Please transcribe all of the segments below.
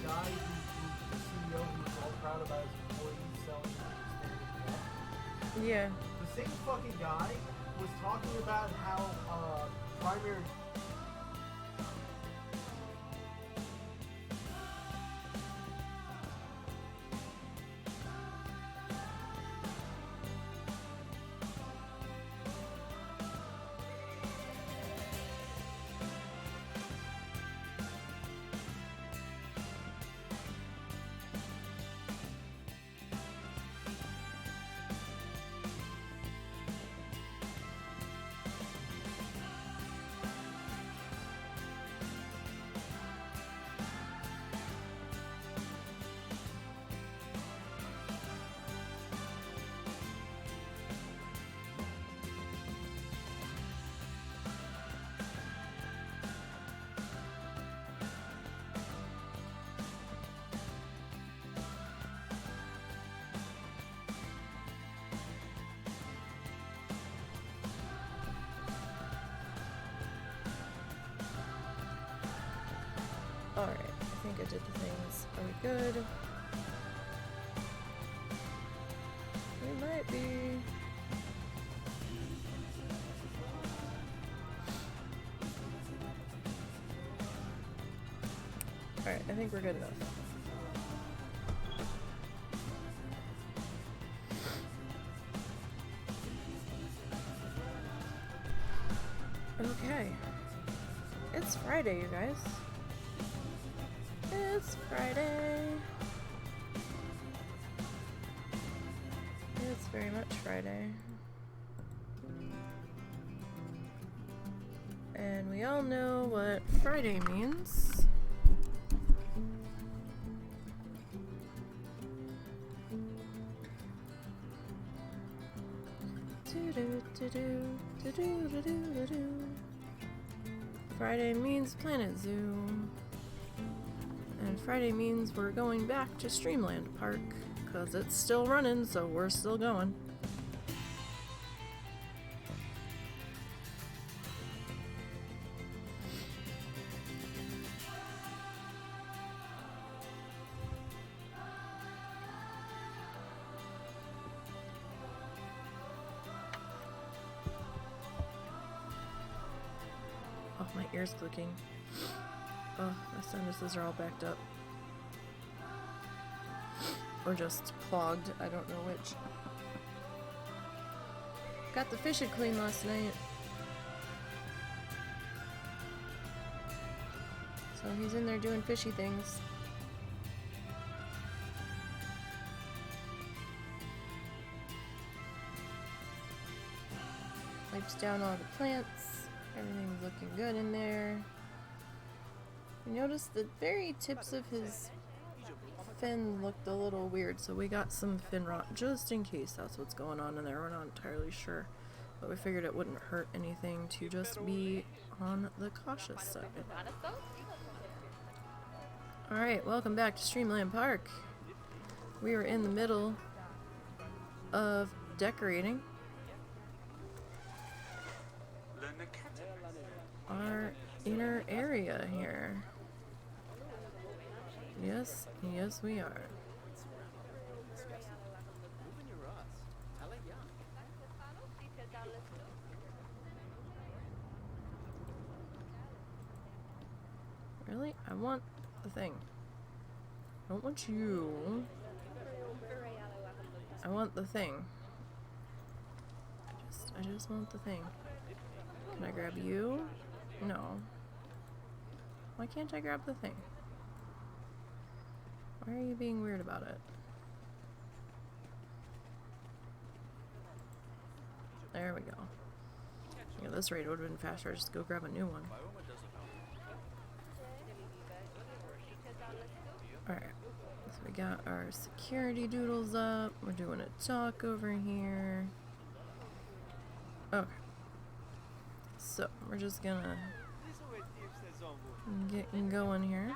guy who's the CEO who's all proud about his employees selling standard. Yeah. The same fucking guy was talking about how primary. Alright, I think I did the things. Are we good? We might be. Alright, I think we're good enough. Okay. It's Friday, you guys. It's Friday. It's very much Friday. And we all know what Friday means. Friday means Planet Zoo. And Friday means we're going back to Streamland Park, because it's still running, so we're still going. Oh, my ear's clicking. Oh, my sinuses are all backed up. Or just clogged, I don't know which. Got the fish clean last night. So he's in there doing fishy things. Wipes down all the plants. Everything's looking good in there. You notice the very tips of his fin looked a little weird, so we got some fin rot just in case that's what's going on in there. We're not entirely sure, but we figured it wouldn't hurt anything to just be on the cautious side. Alright, welcome back to Streamland Park. We are in the middle of decorating our inner area here. Yes, yes we are. Really? I want the thing. I don't want you. I want the thing. I just want the thing. Can I grab you? No. Why can't I grab the thing? Why are you being weird about it? There we go. At this rate, it would have been faster just to go grab a new one. Alright, so we got our security doodles up. We're doing a talk over here. Okay. So, we're just gonna get going here.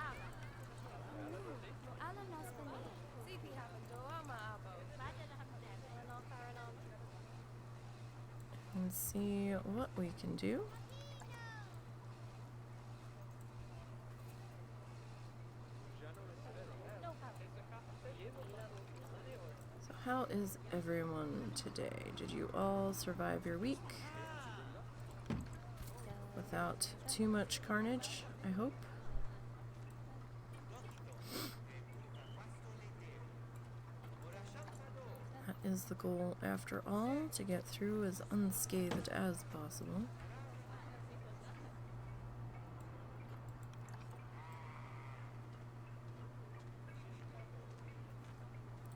And see what we can do. is everyone today? Did you all survive your week? Without too much carnage, I hope. That is the goal after all, to get through as unscathed as possible.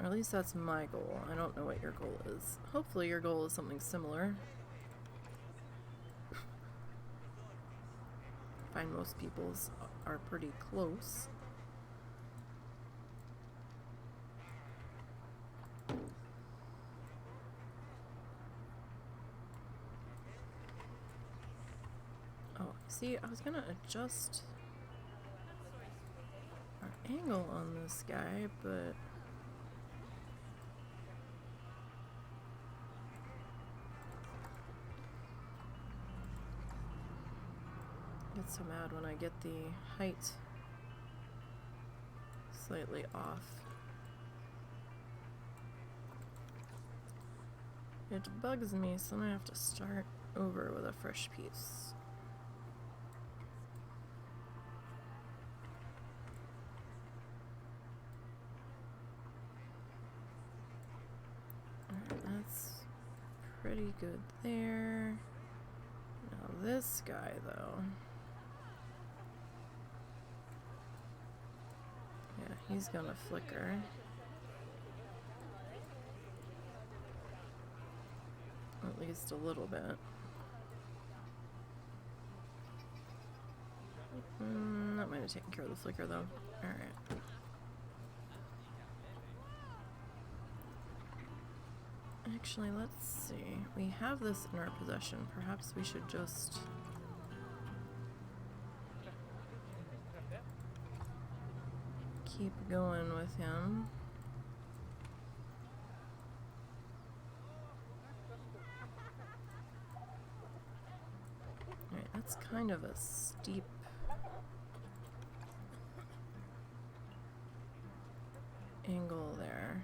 Or at least that's my goal. I don't know what your goal is. Hopefully your goal is something similar. I find most people's are pretty close. Oh, see, I was gonna adjust our angle on this guy, but I get so mad when I get the height slightly off. It bugs me, so I'm gonna have to start over with a fresh piece. Alright, that's pretty good there. Now this guy, though. Yeah, he's gonna flicker. At least a little bit. That might have taken care of the flicker though. Alright. Actually, let's see. We have this in our possession. Perhaps we should just keep going with him. Alright, that's kind of a steep angle there.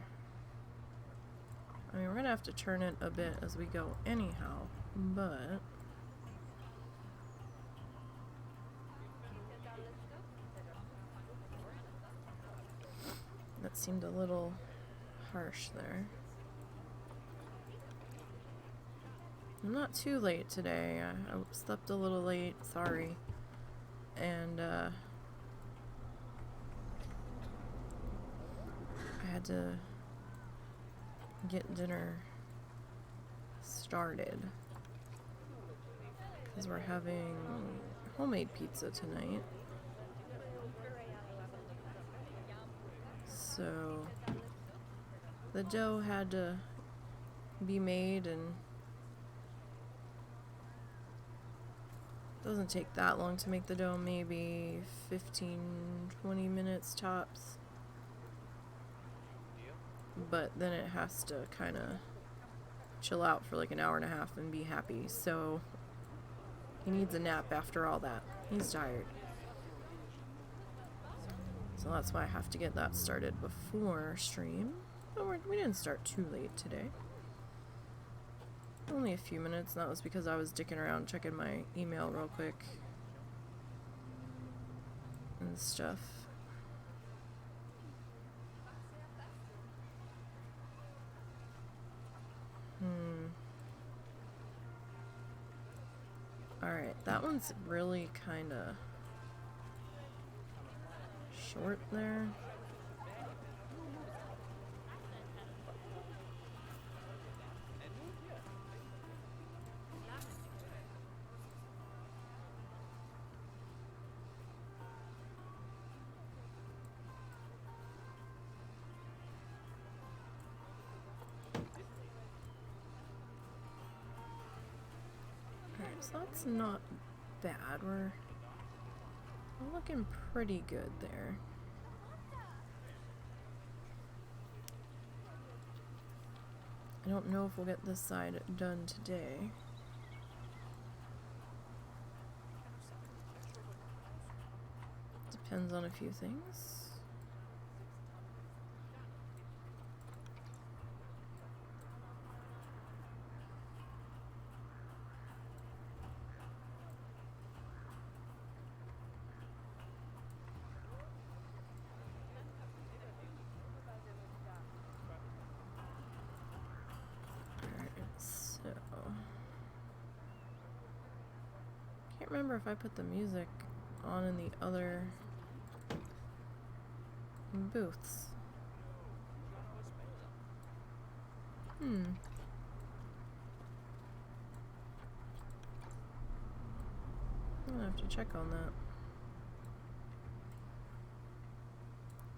I mean, we're gonna have to turn it a bit as we go anyhow, but that seemed a little harsh there. I'm not too late today. I slept a little late, sorry. And I had to get dinner started because we're having homemade pizza tonight. So the dough had to be made, and it doesn't take that long to make the dough, maybe 15-20 minutes tops. But then it has to kind of chill out for like an hour and a half and be happy. So he needs a nap after all that. He's tired. So that's why I have to get that started before stream. But we didn't start too late today. Only a few minutes, and that was because I was dicking around checking my email real quick and stuff. Alright, that one's really kind of short there. So that's not bad. We're looking pretty good there. I don't know if we'll get this side done today. Depends on a few things. Can't remember if I put the music on in the other booths. I'm gonna have to check on that.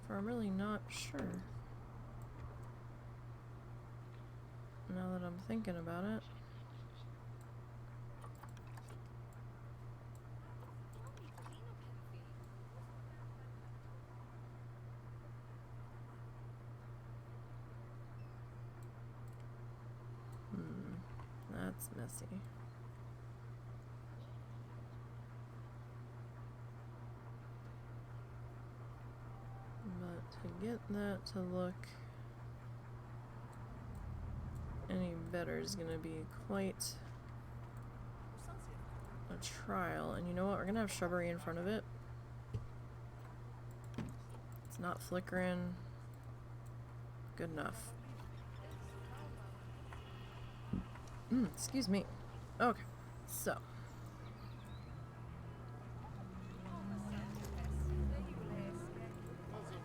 For I'm really not sure. Now that I'm thinking about it. That's messy. But to get that to look any better is gonna be quite a trial. And you know what? We're gonna have shrubbery in front of it. It's not flickering. Good enough. Excuse me. Okay, so.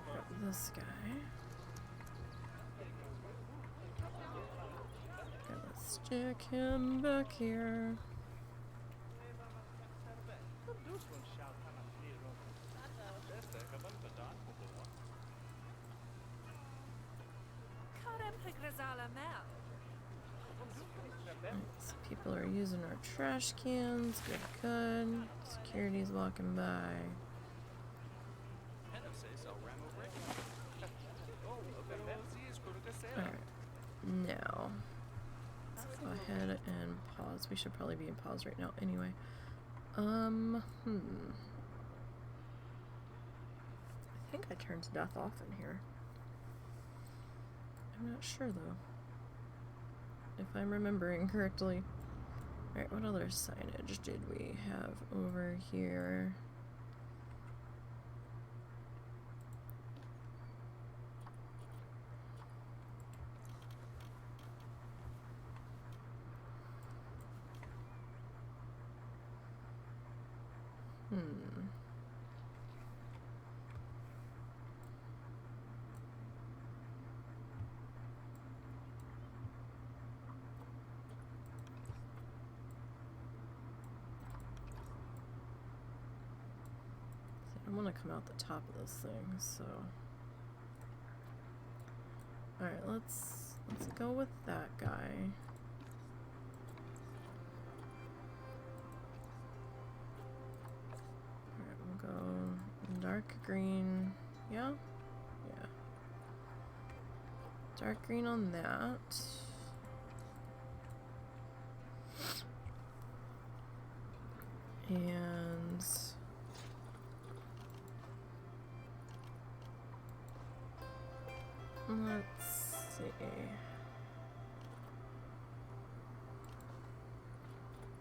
Grab this guy. Okay, let's stick him back here. So people are using our trash cans. Good, good. Security's walking by. Alright. Now, let's go ahead and pause. We should probably be in pause right now anyway. I think I turned death off in here. I'm not sure though. If I'm remembering correctly. Alright, what other signage did we have over here? I want to come out the top of this thing, so. Alright, let's go with that guy. Alright, we'll go dark green. Yeah? Yeah. Dark green on that. And let's see.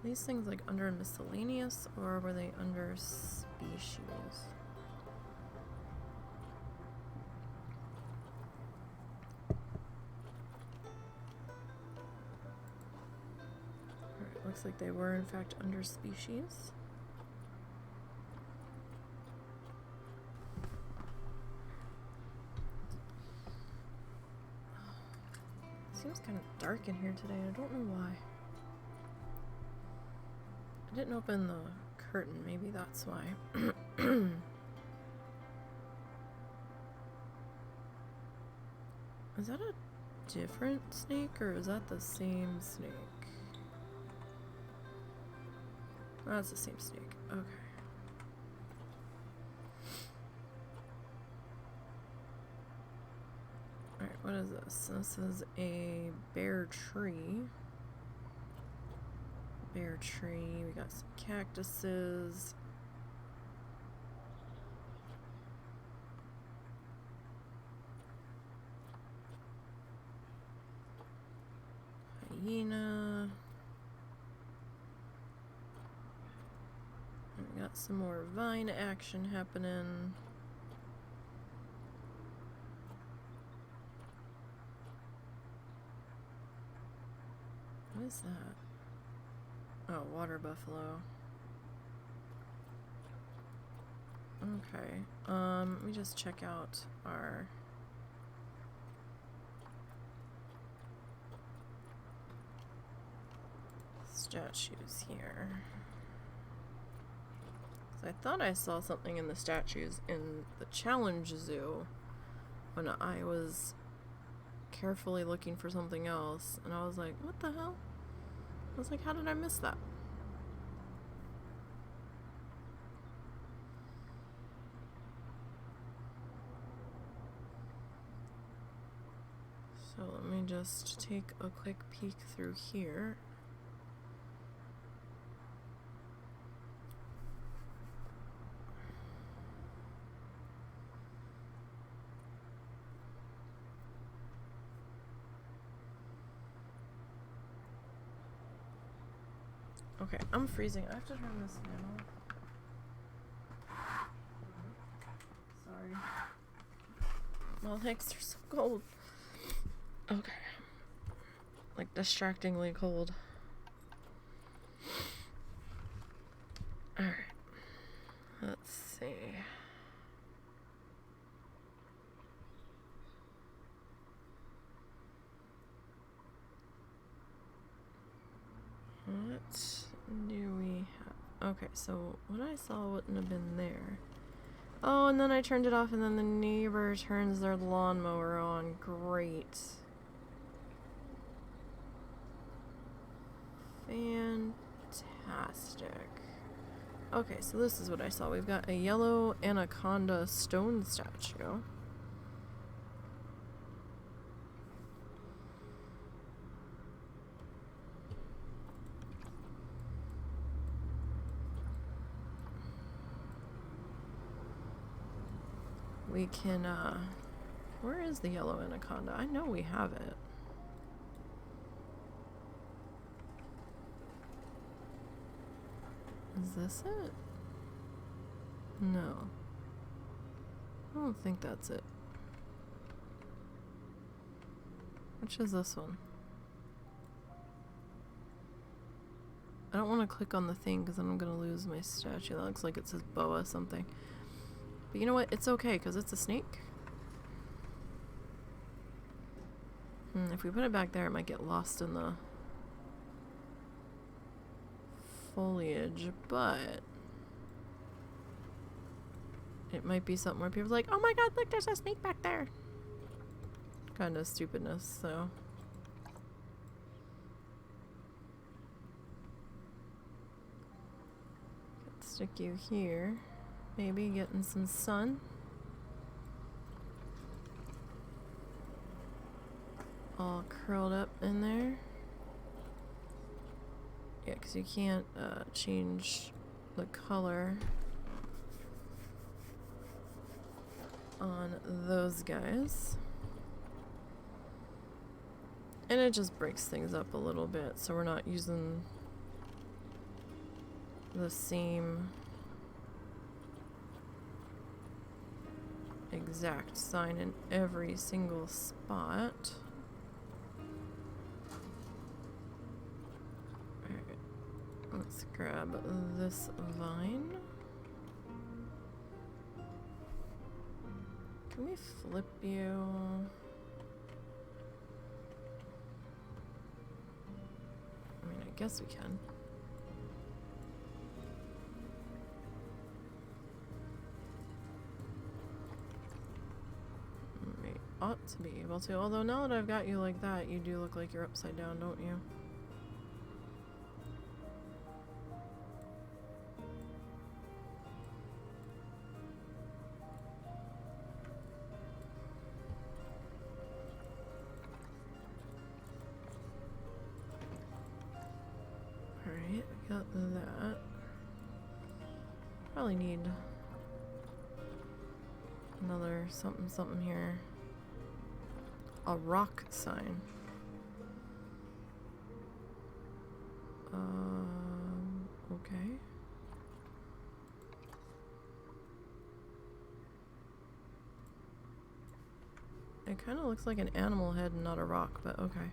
These things like under miscellaneous, or were they under species? Alright, looks like they were in fact under species. Seems kind of dark in here today. I don't know why. I didn't open the curtain. Maybe that's why. Is that a different snake or is that the same snake? Oh, that's the same snake. Okay. Alright, what is this? This is a bare tree. Bare tree. We got some cactuses. Hyena. And we got some more vine action happening. What is that? Oh, water buffalo. Okay. Let me just check out our statues here. So I thought I saw something in the statues in the challenge zoo when I was carefully looking for something else, and I was like, what the hell? I was like, how did I miss that? So let me just take a quick peek through here. Okay, I'm freezing. I have to turn this fan off. Sorry. My legs are so cold. Okay. Like distractingly cold. Alright. Let's see. What do we have? Okay, so what I saw wouldn't have been there. Oh, and then I turned it off and then the neighbor turns their lawnmower on. Great. Fantastic. Okay, so this is what I saw. We've got a yellow anaconda stone statue. We can, where is the yellow anaconda? I know we have it. Is this it? No. I don't think that's it. Which is this one? I don't want to click on the thing because then I'm going to lose my statue. That looks like it says boa something. But you know what? It's okay because it's a snake. If we put it back there, it might get lost in the foliage, but it might be something where people are like, oh my god, look, there's a snake back there. Kind of stupidness, so. Stick you here. Maybe getting some sun. All curled up in there. Yeah, because you can't change the color on those guys. And it just breaks things up a little bit, so we're not using the same exact sign in every single spot. Alright, let's grab this vine. Can we flip you? I mean, I guess we can. We ought to be able to, although now that I've got you like that, you do look like you're upside down, don't you? Alright, we got that. Probably need another something here. A rock sign. Okay. It kind of looks like an animal head and not a rock, but okay.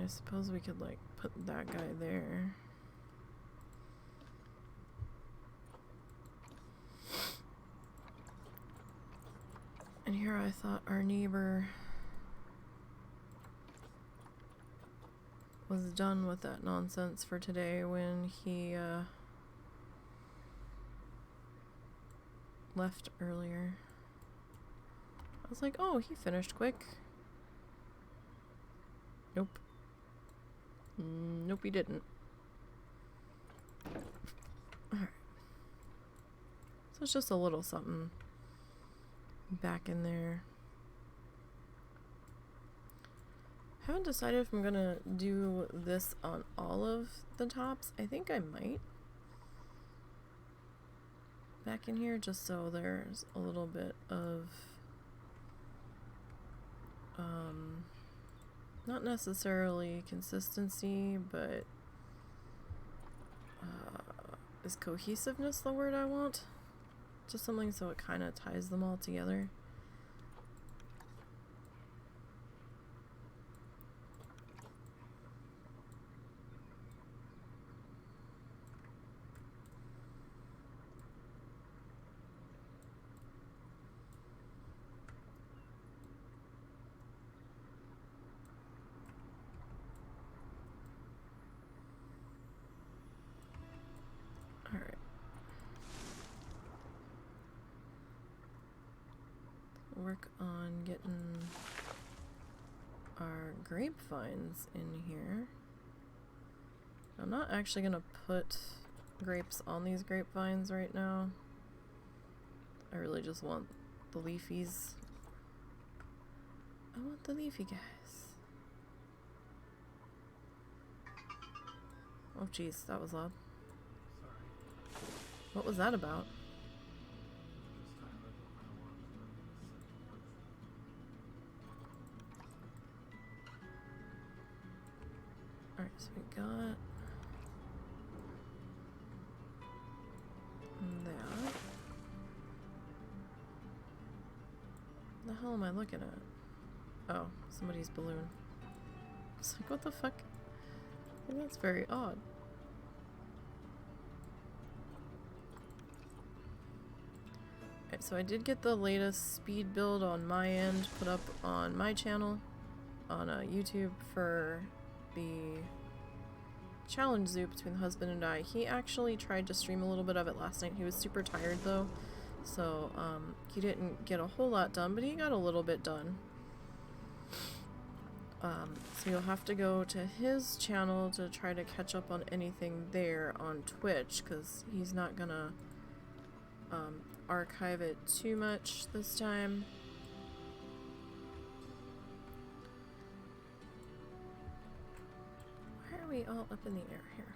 I suppose we could, like, put that guy there. And here I thought our neighbor was done with that nonsense for today when he left earlier. I was like, oh, he finished quick. Nope. Nope, he didn't. Alright. So it's just a little something back in there. Haven't decided if I'm gonna do this on all of the tops. I think I might. Back in here, just so there's a little bit of not necessarily consistency, but is cohesiveness the word I want? Just something so it kind of ties them all together. Work on getting our grapevines in here. I'm not actually gonna put grapes on these grapevines right now. I really just want the leafies. I want the leafy guys. Oh jeez, that was loud. Sorry. What was that about? Alright, so we got that. What the hell am I looking at? Oh, somebody's balloon. I was like, what the fuck? Well, that's very odd. Alright, so I did get the latest speed build on my end put up on my channel on YouTube for the challenge zoo between the husband and I. He actually tried to stream a little bit of it last night. He was super tired though, so he didn't get a whole lot done, but he got a little bit done. So you'll have to go to his channel to try to catch up on anything there on Twitch, because he's not gonna archive it too much this time. Why are we all up in the air here?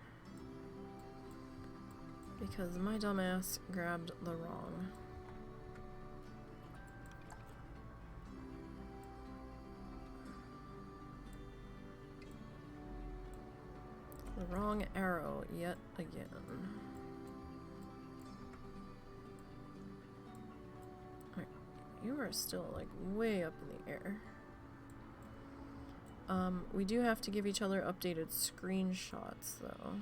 Because my dumbass grabbed the wrong. The wrong arrow yet again. Alright, you are still like way up in the air. We do have to give each other updated screenshots though.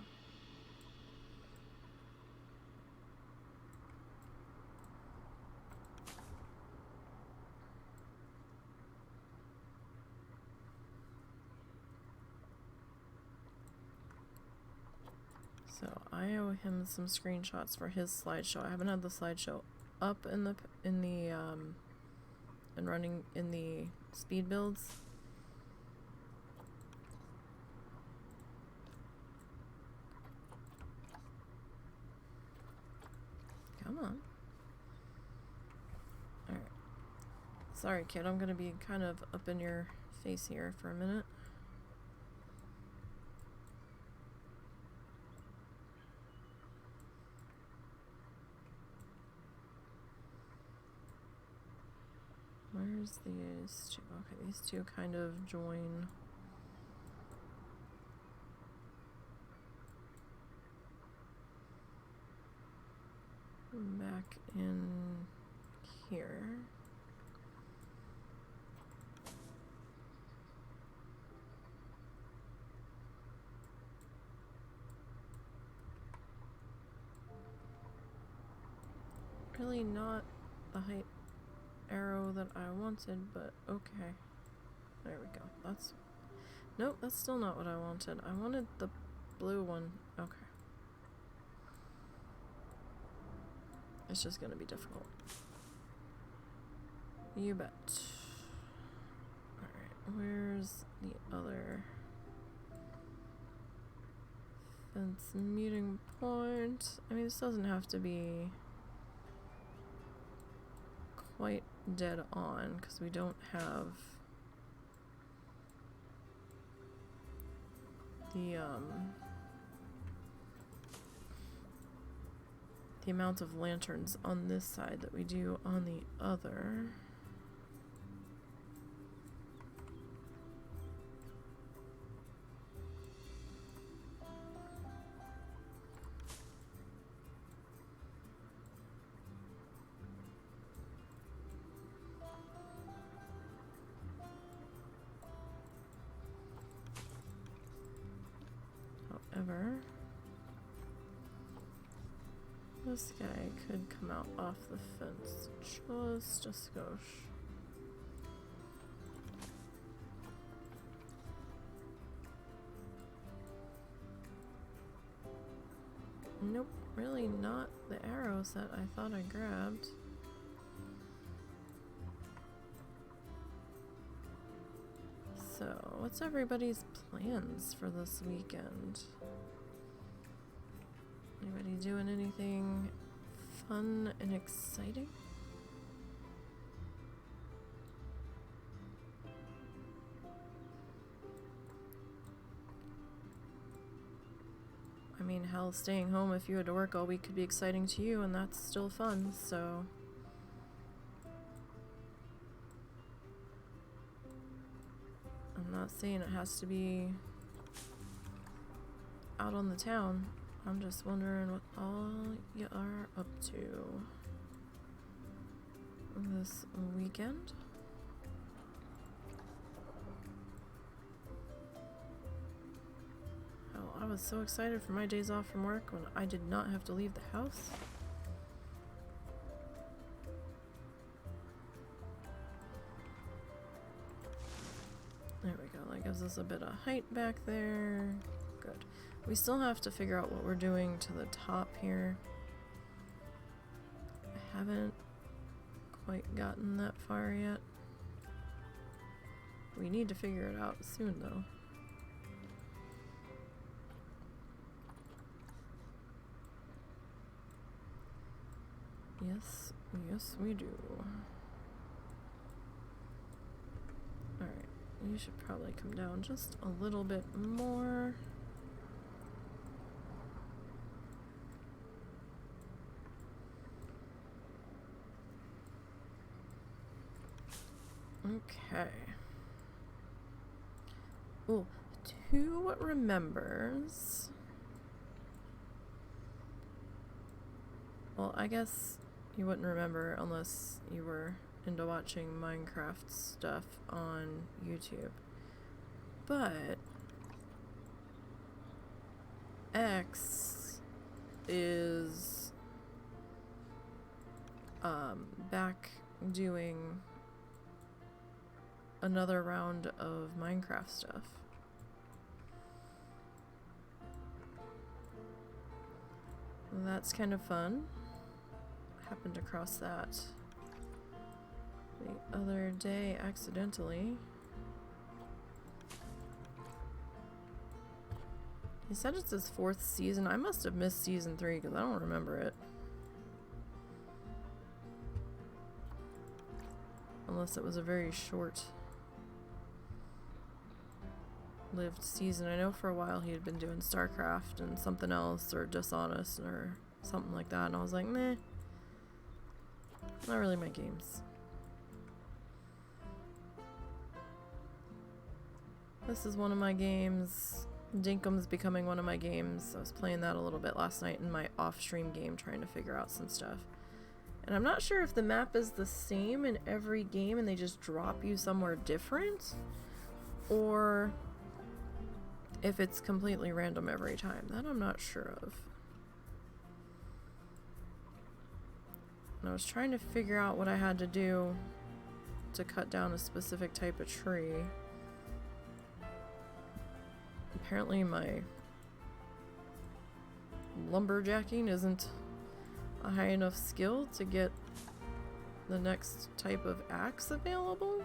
So I owe him some screenshots for his slideshow. I haven't had the slideshow up in the and running in the speed builds. Come on. Alright. Sorry, kid, I'm gonna be kind of up in your face here for a minute. Where's these two? Okay, these two kind of join. Back in here. really not the height arrow that I wanted, but okay. There we go. That's... Nope, that's still not what I wanted. I wanted the blue one. Okay. It's just gonna be difficult. You bet. Alright, where's the other fence meeting point? I mean, this doesn't have to be quite dead on, because we don't have the amount of lanterns on this side that we do on the other. However, this guy could come out off the fence just a skosh. Nope, really not the arrows that I thought I grabbed. So, what's everybody's plans for this weekend? Anybody doing anything fun and exciting? I mean, hell, staying home if you had to work all week could be exciting to you, and that's still fun, so... I'm not saying it has to be out on the town. I'm just wondering what all you are up to this weekend. Hell, I was so excited for my days off from work when I did not have to leave the house. There we go, that gives us a bit of height back there. Good. We still have to figure out what we're doing to the top here. I haven't quite gotten that far yet. We need to figure it out soon though. Yes, yes we do. Alright, you should probably come down just a little bit more. Okay. Ooh, who remembers? Well, I guess you wouldn't remember unless you were into watching Minecraft stuff on YouTube. But X is back doing another round of Minecraft stuff. That's kind of fun. Happened across that the other day accidentally. He said it's his 4th season. I must have missed season 3 because I don't remember it. Unless it was a very short lived season. I know for a while he had been doing StarCraft and something else, or Dishonest or something like that, and I was like, meh, not really my games. This is one of my games. Dinkum's becoming one of my games. I was playing that a little bit last night in my off-stream game, trying to figure out some stuff. And I'm not sure if the map is the same in every game and they just drop you somewhere different, or if it's completely random every time. That I'm not sure of. And I was trying to figure out what I had to do to cut down a specific type of tree. Apparently my lumberjacking isn't a high enough skill to get the next type of axe available.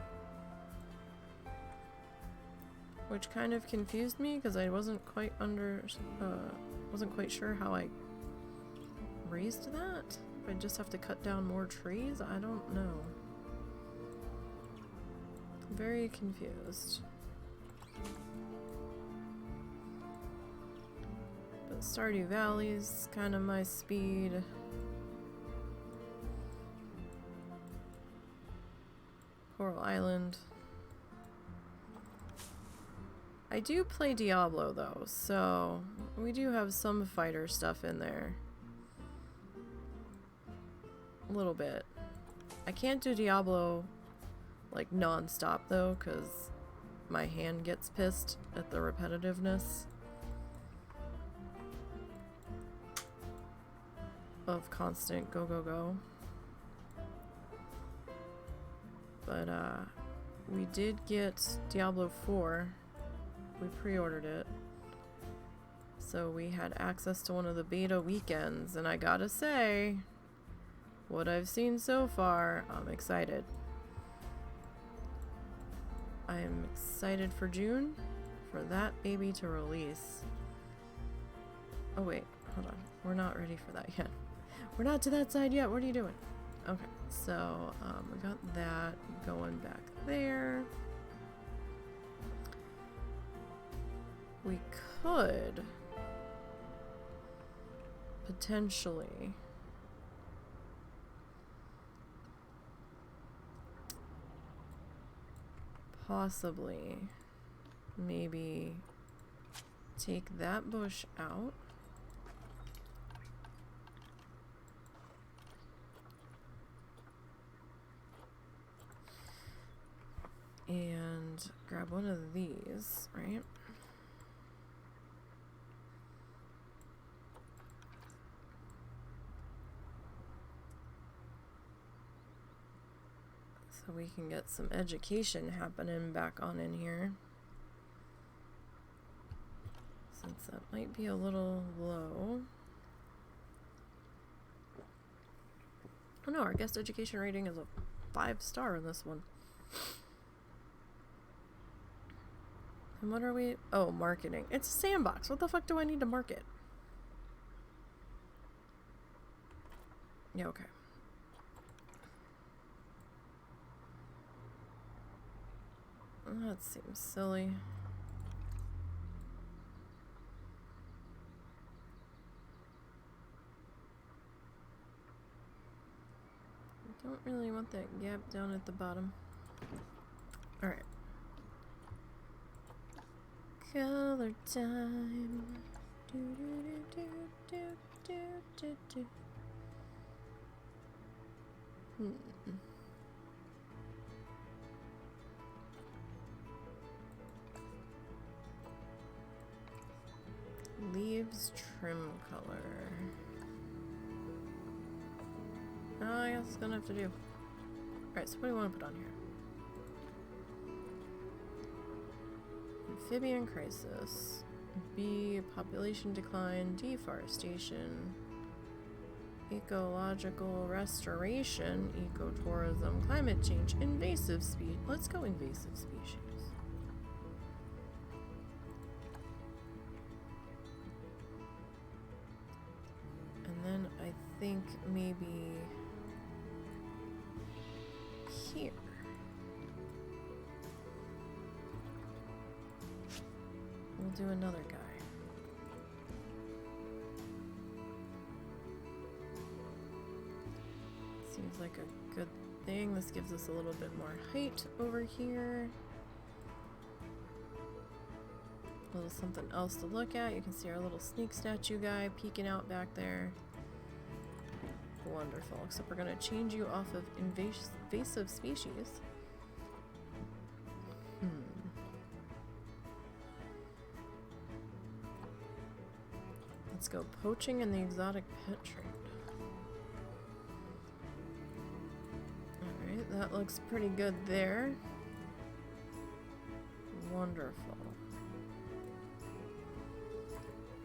Which kind of confused me because I wasn't quite sure how I raised that. If I just have to cut down more trees, I don't know. Very confused. But Stardew Valley's kind of my speed. Coral Island. I do play Diablo though, so we do have some fighter stuff in there. A little bit. I can't do Diablo like non-stop though, because my hand gets pissed at the repetitiveness of constant go go go. But we did get Diablo 4. We pre-ordered it. So we had access to one of the beta weekends, and I gotta say, what I've seen so far, I'm excited. I am excited for June, for that baby to release. Oh wait, hold on. We're not ready for that yet. We're not to that side yet. What are you doing? Okay, so we got that going back there. We could potentially possibly maybe take that bush out and grab one of these, right? So we can get some education happening back on in here. Since that might be a little low. Oh no, our guest education rating is a 5-star in this one. And what are we? Oh, marketing. It's Sandbox. What the fuck do I need to market? Yeah, okay. That seems silly. I don't really want that gap down at the bottom. Alright. Color time. Do, do, do, do, do, do, do. Leaves trim color. Oh, I guess it's gonna have to do. Alright, so what do you want to put on here? Amphibian crisis. B. Population decline. Deforestation. Ecological restoration. Ecotourism. Climate change. Invasive species. Let's go invasive species. And then I think maybe here. We'll do another guy. Seems like a good thing. This gives us a little bit more height over here. A little something else to look at. You can see our little snake statue guy peeking out back there. Wonderful. Except we're going to change you off of invasive species. Let's go poaching in the exotic pet trade. That looks pretty good there. Wonderful.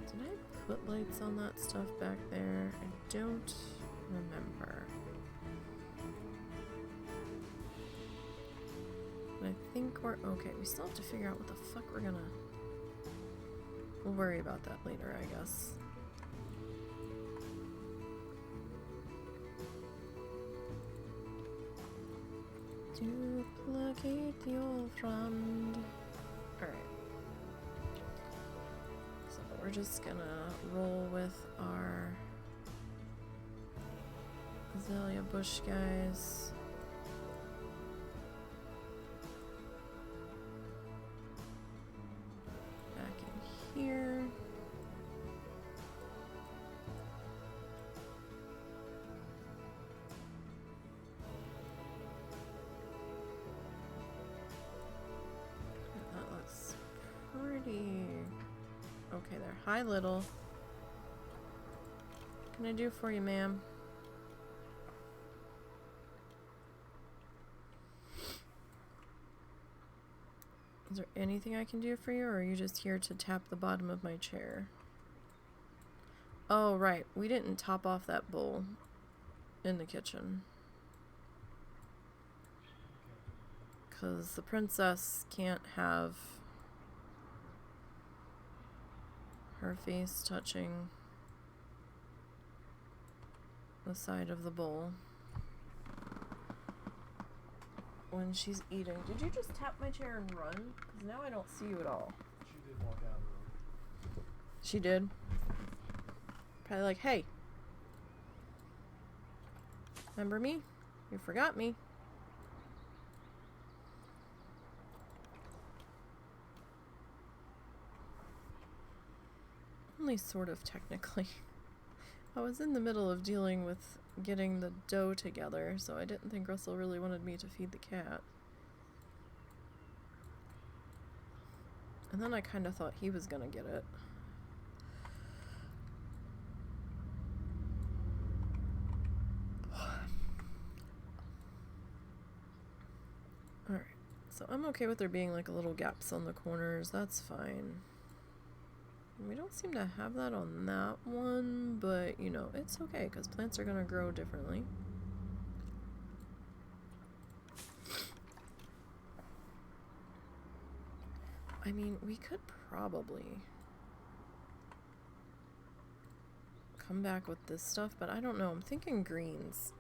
Did I put lights on that stuff back there? I don't remember. But I think we're okay. We still have to figure out what the fuck we're gonna... We'll worry about that later, I guess. Duplicate your friend. Alright. So we're just gonna roll with our azalea bush guys. Back in here. That looks pretty okay there. Hi, little. What can I do for you, ma'am? Is there anything I can do for you, or are you just here to tap the bottom of my chair? Oh, right. We didn't top off that bowl in the kitchen. Because the princess can't have her face touching the side of the bowl when she's eating. Did you just tap my chair and run? Because now I don't see you at all. She did walk out of the room. She did? Probably like, hey. Remember me? You forgot me. Only sort of technically. I was in the middle of dealing with getting the dough together, so I didn't think Russell really wanted me to feed the cat. And then I kind of thought he was gonna get it. Alright, so I'm okay with there being like little gaps on the corners, that's fine. We don't seem to have that on that one, but you know, it's okay because plants are gonna grow differently. I mean, we could probably come back with this stuff, but I don't know. I'm thinking greens.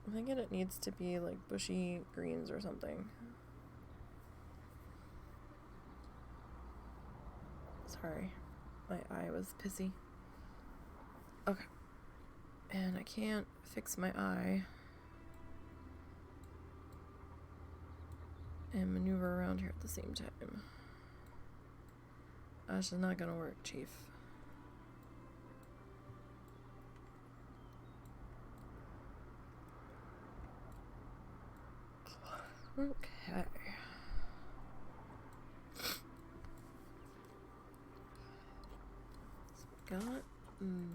I'm thinking it needs to be like bushy greens or something. Sorry, my eye was pissy. Okay. And I can't fix my eye and maneuver around here at the same time. That's just not gonna work, Chief. Okay. Got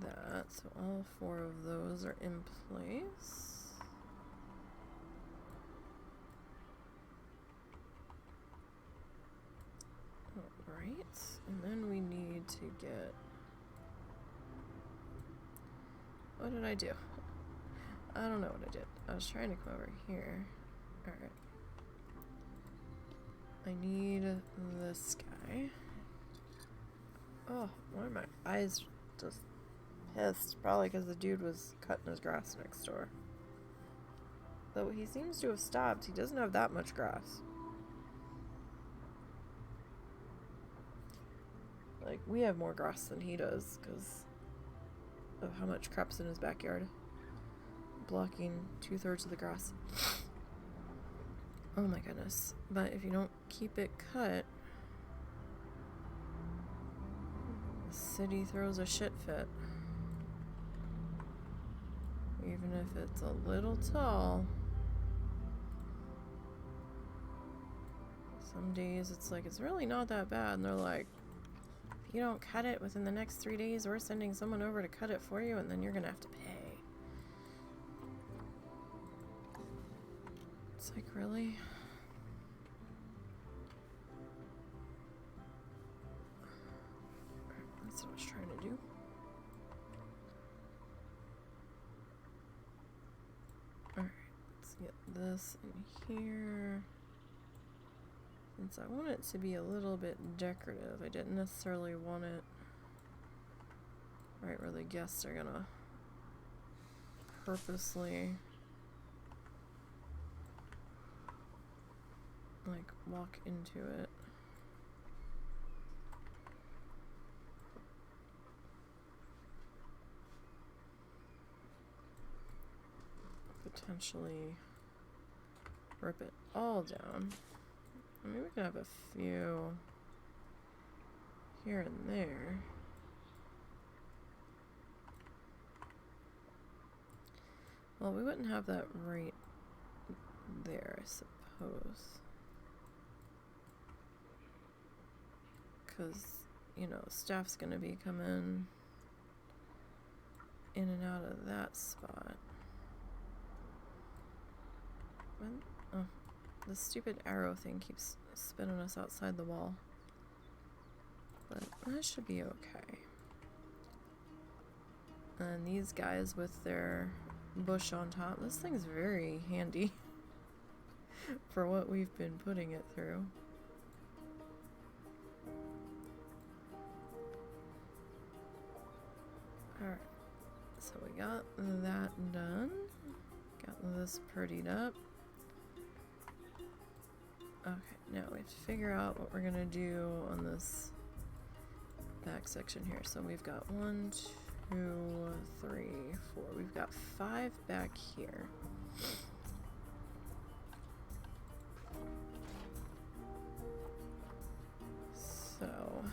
that, so all four of those are in place. Alright, and then we need to get... What did I do? I don't know what I did. I was trying to come over here. Alright. I need this guy. Oh, why are my eyes just pissed? Probably because the dude was cutting his grass next door. Though he seems to have stopped. He doesn't have that much grass. Like, we have more grass than he does because of how much crap's in his backyard. Blocking 2/3 of the grass. Oh my goodness. But if you don't keep it cut, the city throws a shit fit. Even if it's a little tall. Some days it's like, it's really not that bad. And they're like, if you don't cut it within the next 3 days, we're sending someone over to cut it for you, and then you're gonna have to pay. It's like, really? That's what I was trying to do. Alright, let's get this in here. Since I want it to be a little bit decorative, I didn't necessarily want it right where the guests are gonna purposely like walk into it. Potentially rip it all down. I mean, we could have a few here and there. Well, we wouldn't have that right there, I suppose. Because, you know, staff's gonna be coming in and out of that spot. When? Oh, the stupid arrow thing keeps spinning us outside the wall. But that should be okay. And these guys with their bush on top. This thing's very handy for what we've been putting it through. Alright, so we got that done. Got this prettied up. Okay, now we have to figure out what we're gonna do on this back section here. So we've got 1, 2, 3, 4. We've got 5 back here. So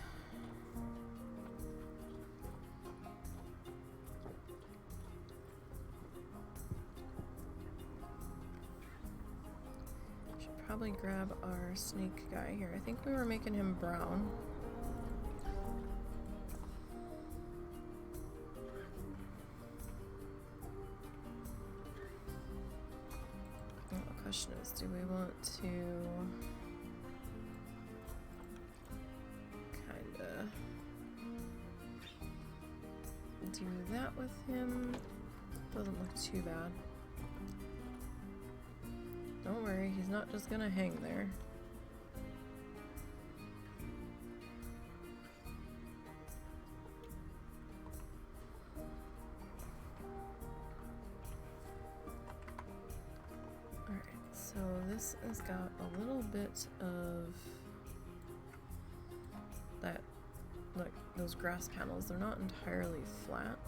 should probably grab our snake guy here. I think we were making him brown. The question is, do we want to kinda do that with him? Doesn't look too bad. Don't worry, he's not just gonna hang there. So this has got a little bit of that, like those grass panels. They're not entirely flat.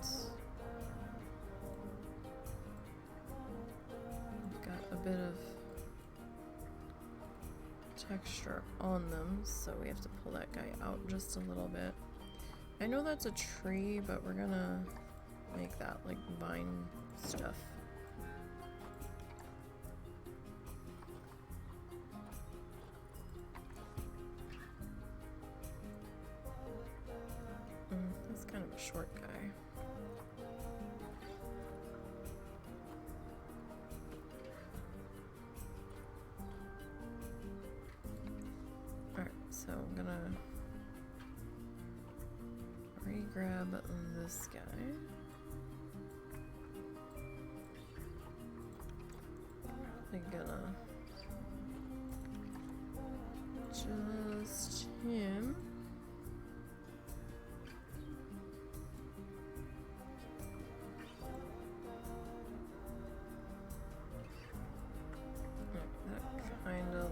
We've got a bit of texture on them, so we have to pull that guy out just a little bit. I know that's a tree, but we're gonna make that like vine stuff. That's kind of a short guy. Alright, so I'm gonna re-grab this guy. Probably gonna just him.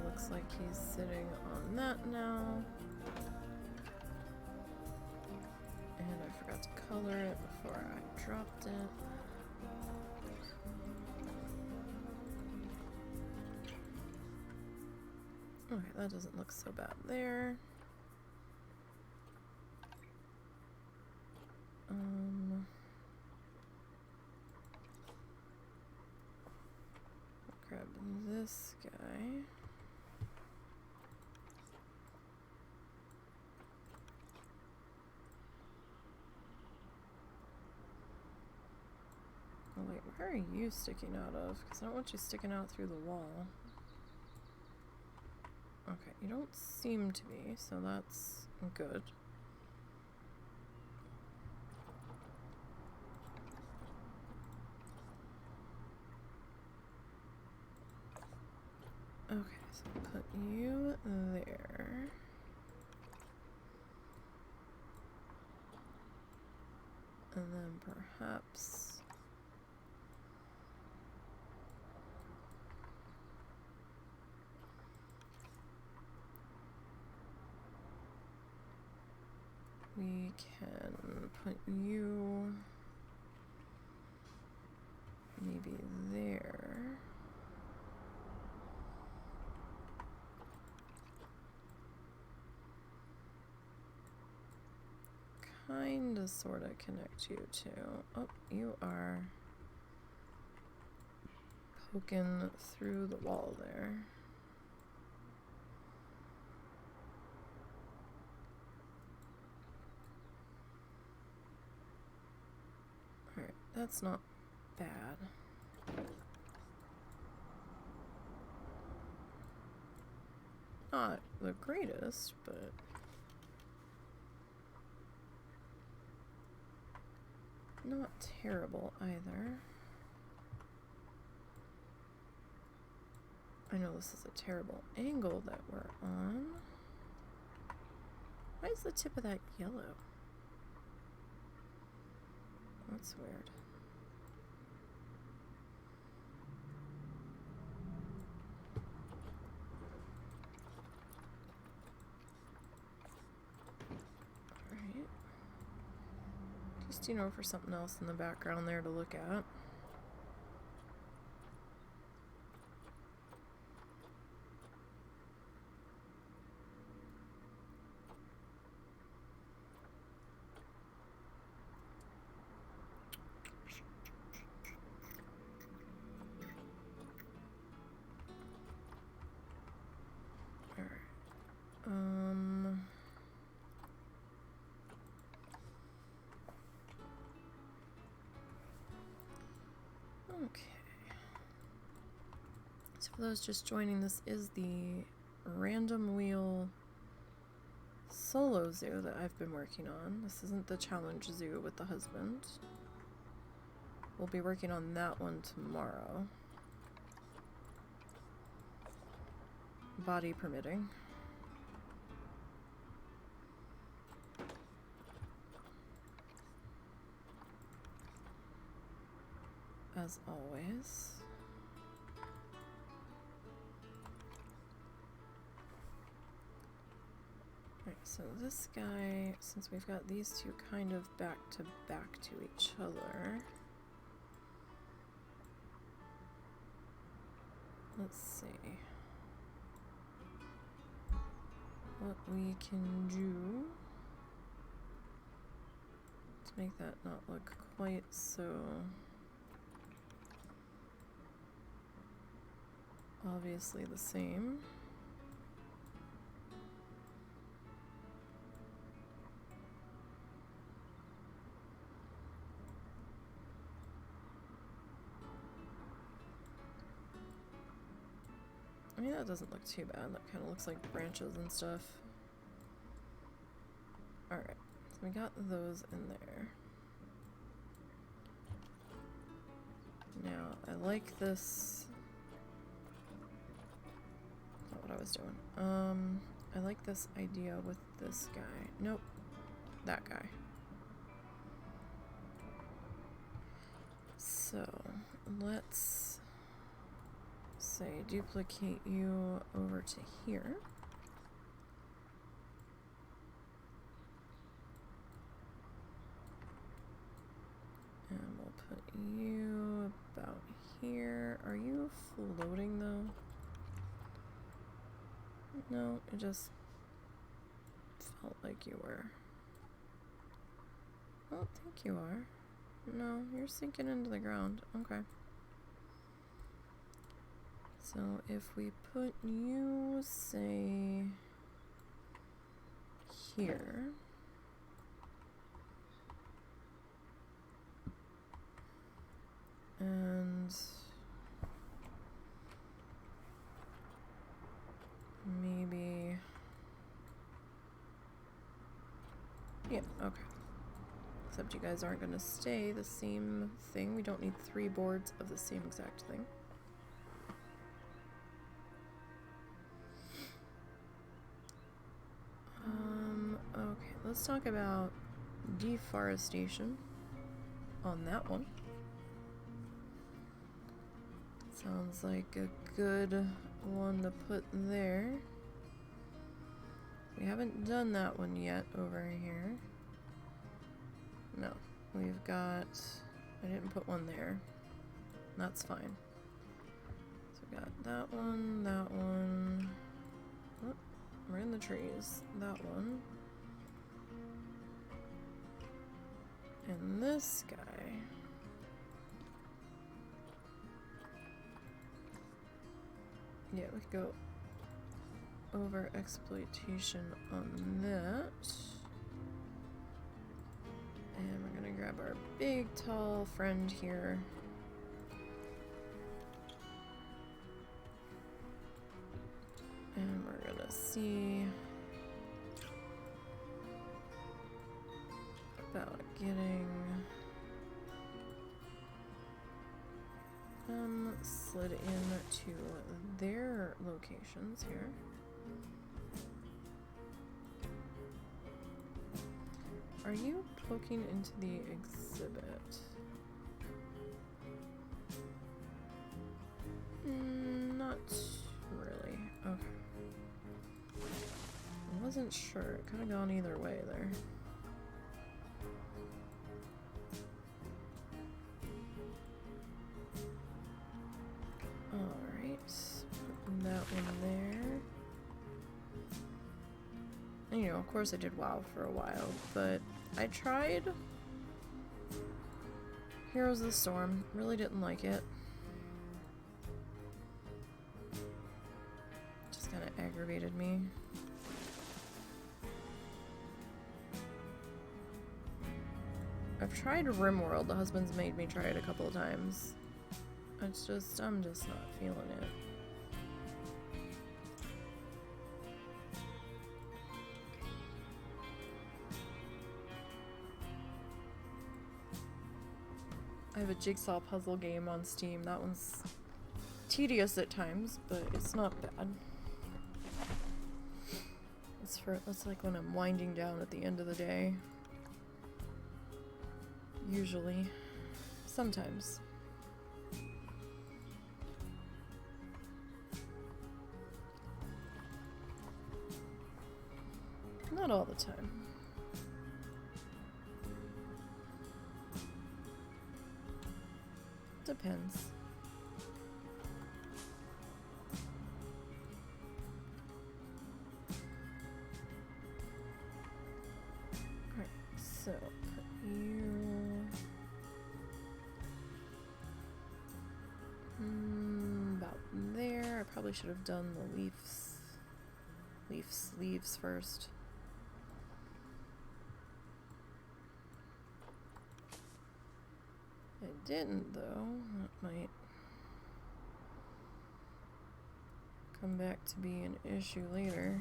Looks like he's sitting on that now. And I forgot to color it before I dropped it. Okay, that doesn't look so bad there. Grab this guy. Oh wait, where are you sticking out of? Because I don't want you sticking out through the wall. Okay, you don't seem to be, so that's good. Okay, so put you there. And then perhaps we can put you maybe there. Kinda sorta connect you to. Oh, you are poking through the wall there. Alright, that's not bad. Not the greatest, but not terrible either. I know this is a terrible angle that we're on. Why is the tip of that yellow? That's weird. Alright. Just, you know, for something else in the background there to look at. Okay. So for those just joining, this is the random wheel solo zoo that I've been working on. This isn't the challenge zoo with the husband. We'll be working on that one tomorrow. Body permitting. As always. Alright, so this guy, since we've got these two kind of back to each other, let's see what we can do to make that not look quite so obviously the same. I mean, that doesn't look too bad. That kind of looks like branches and stuff. Alright, so we got those in there. Now, I like this. Not what I was doing. I like this idea with this guy. Nope. That guy. So, let's say duplicate you over to here. And we'll put you about here. Are you floating though? No, it just felt like you were. I don't think you are. No, you're sinking into the ground. Okay. So if we put you, say, here. And maybe Yeah, okay. Except you guys aren't going to stay the same thing. We don't need 3 boards of the same exact thing. Okay, let's talk about deforestation on that one. Sounds like a good one to put there. We haven't done that one yet over here. No, we've got... I didn't put one there. That's fine. So we got that one, that one. Oh, we're in the trees. That one. And this guy. Yeah, we could go over exploitation on that. And we're gonna grab our big, tall friend here. And we're gonna see about getting slid in to their locations here. Are you poking into the exhibit? Not really. Okay. I wasn't sure. It could have gone either way there. Alright. Putting that one there. And, you know, of course I did WoW for a while, but I tried Heroes of the Storm. Really didn't like it. Just kind of aggravated me. I've tried RimWorld. The husband's made me try it a couple of times. It's just, I'm just not feeling it. I have a jigsaw puzzle game on Steam. That one's tedious at times, but it's not bad. It's like when I'm winding down at the end of the day. Usually. Sometimes. Not all the time. Depends. Alright, so put you about there. I probably should have done the leaf sleeves first. I didn't, though. That might come back to be an issue later.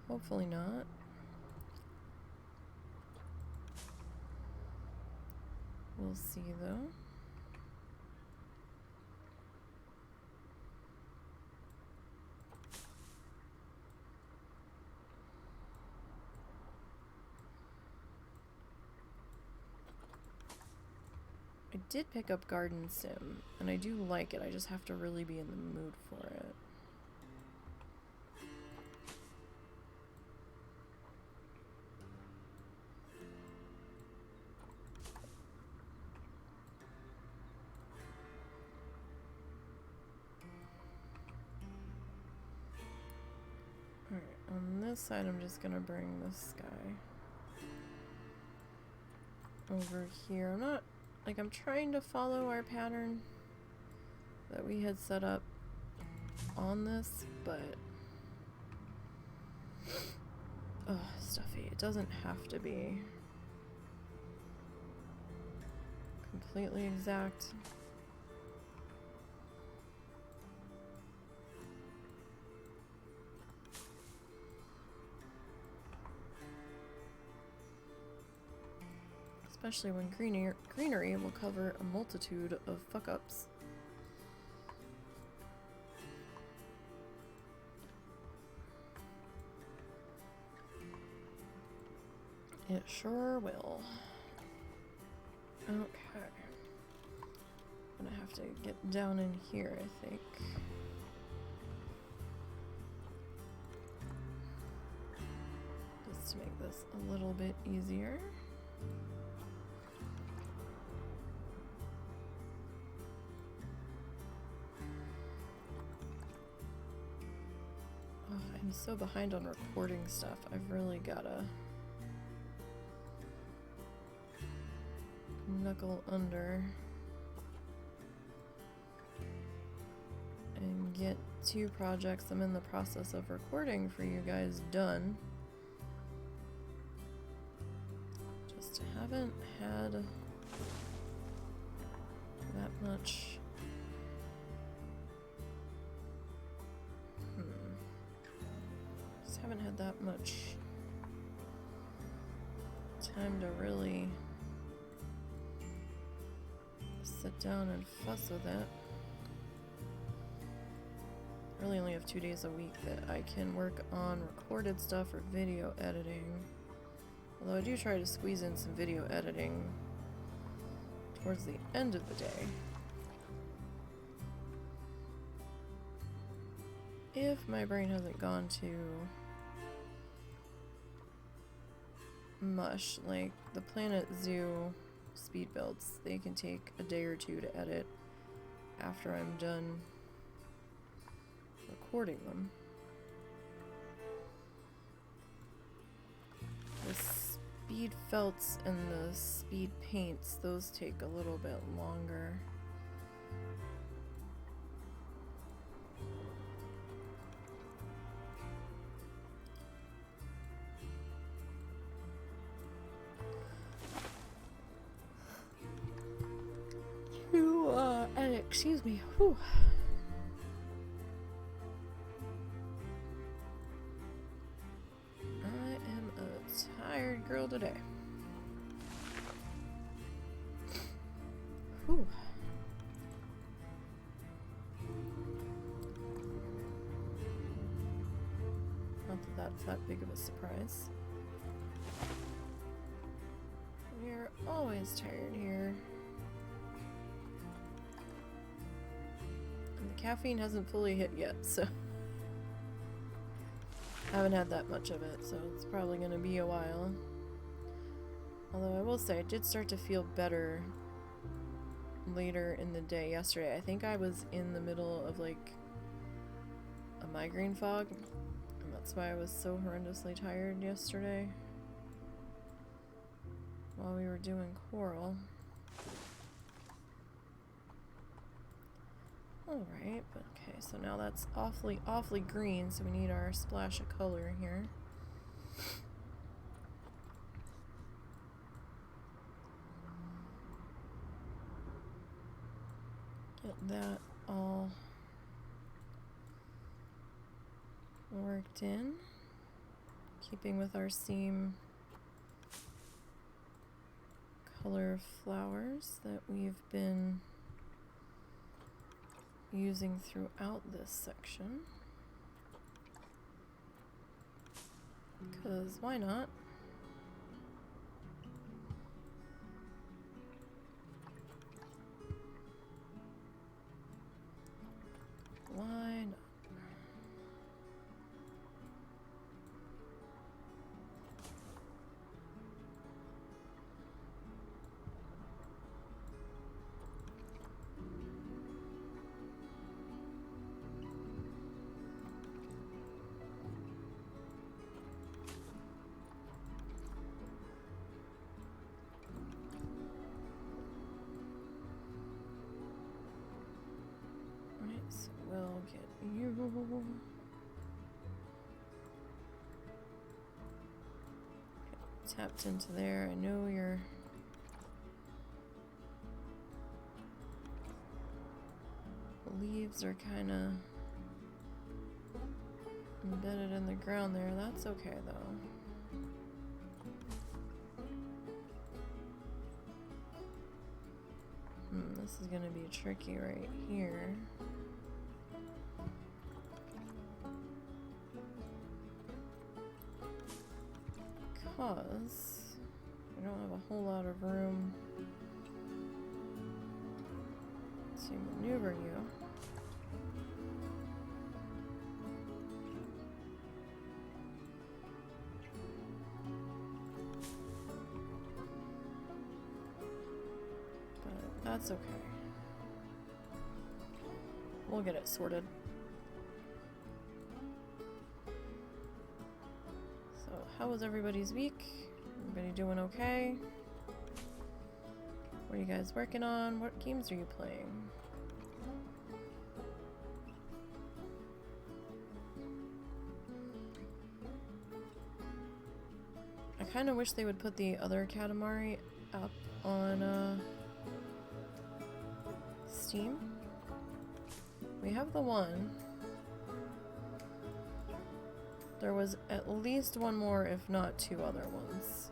Hopefully not. We'll see, though. I did pick up Garden Sim, and I do like it. I just have to really be in the mood for it. Alright, on this side I'm just gonna bring this guy over here. I'm trying to follow our pattern that we had set up on this, but stuffy. It doesn't have to be completely exact. Especially when greenery will cover a multitude of fuck-ups. It sure will. Okay. I'm gonna have to get down in here, I think. Just to make this a little bit easier. Oh, I'm so behind on recording stuff. I've really gotta knuckle under and get 2 projects I'm in the process of recording for you guys done. Just haven't had that much. Just haven't had that much time to really sit down and fuss with it. I really only have 2 days a week that I can work on recorded stuff or video editing. Although I do try to squeeze in some video editing towards the end of the day. If my brain hasn't gone to mush, like the Planet Zoo speed builds, they can take a day or 2 to edit after I'm done recording them. The speed felts and the speed paints, those take a little bit longer. Excuse me. Whew. I am a tired girl today. Whew. Not that that's that big of a surprise. We're always tired here. Caffeine hasn't fully hit yet, so I haven't had that much of it, so it's probably going to be a while. Although I will say I did start to feel better later in the day yesterday. I think I was in the middle of like a migraine fog, and that's why I was so horrendously tired yesterday while we were doing choral. Alright, but okay, so now that's awfully green, so we need our splash of color here. Get that all worked in, keeping with our seam color flowers that we've been using throughout this section, because why not? Why not? We'll get you tapped into there. I know your leaves are kind of embedded in the ground there. That's okay though. This is gonna be tricky right here. Because I don't have a whole lot of room to maneuver you. But that's okay. We'll get it sorted. So, how was everybody's week? Everybody doing okay? What are you guys working on? What games are you playing? I kind of wish they would put the other Katamari up on Steam. We have the one. There was at least one more, if not two other ones.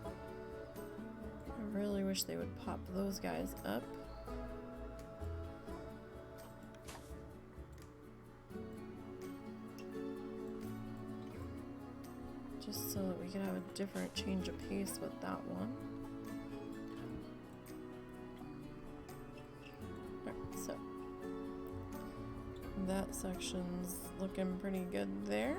I really wish they would pop those guys up. Just so that we can have a different change of pace with that one. Alright, so that section's looking pretty good there.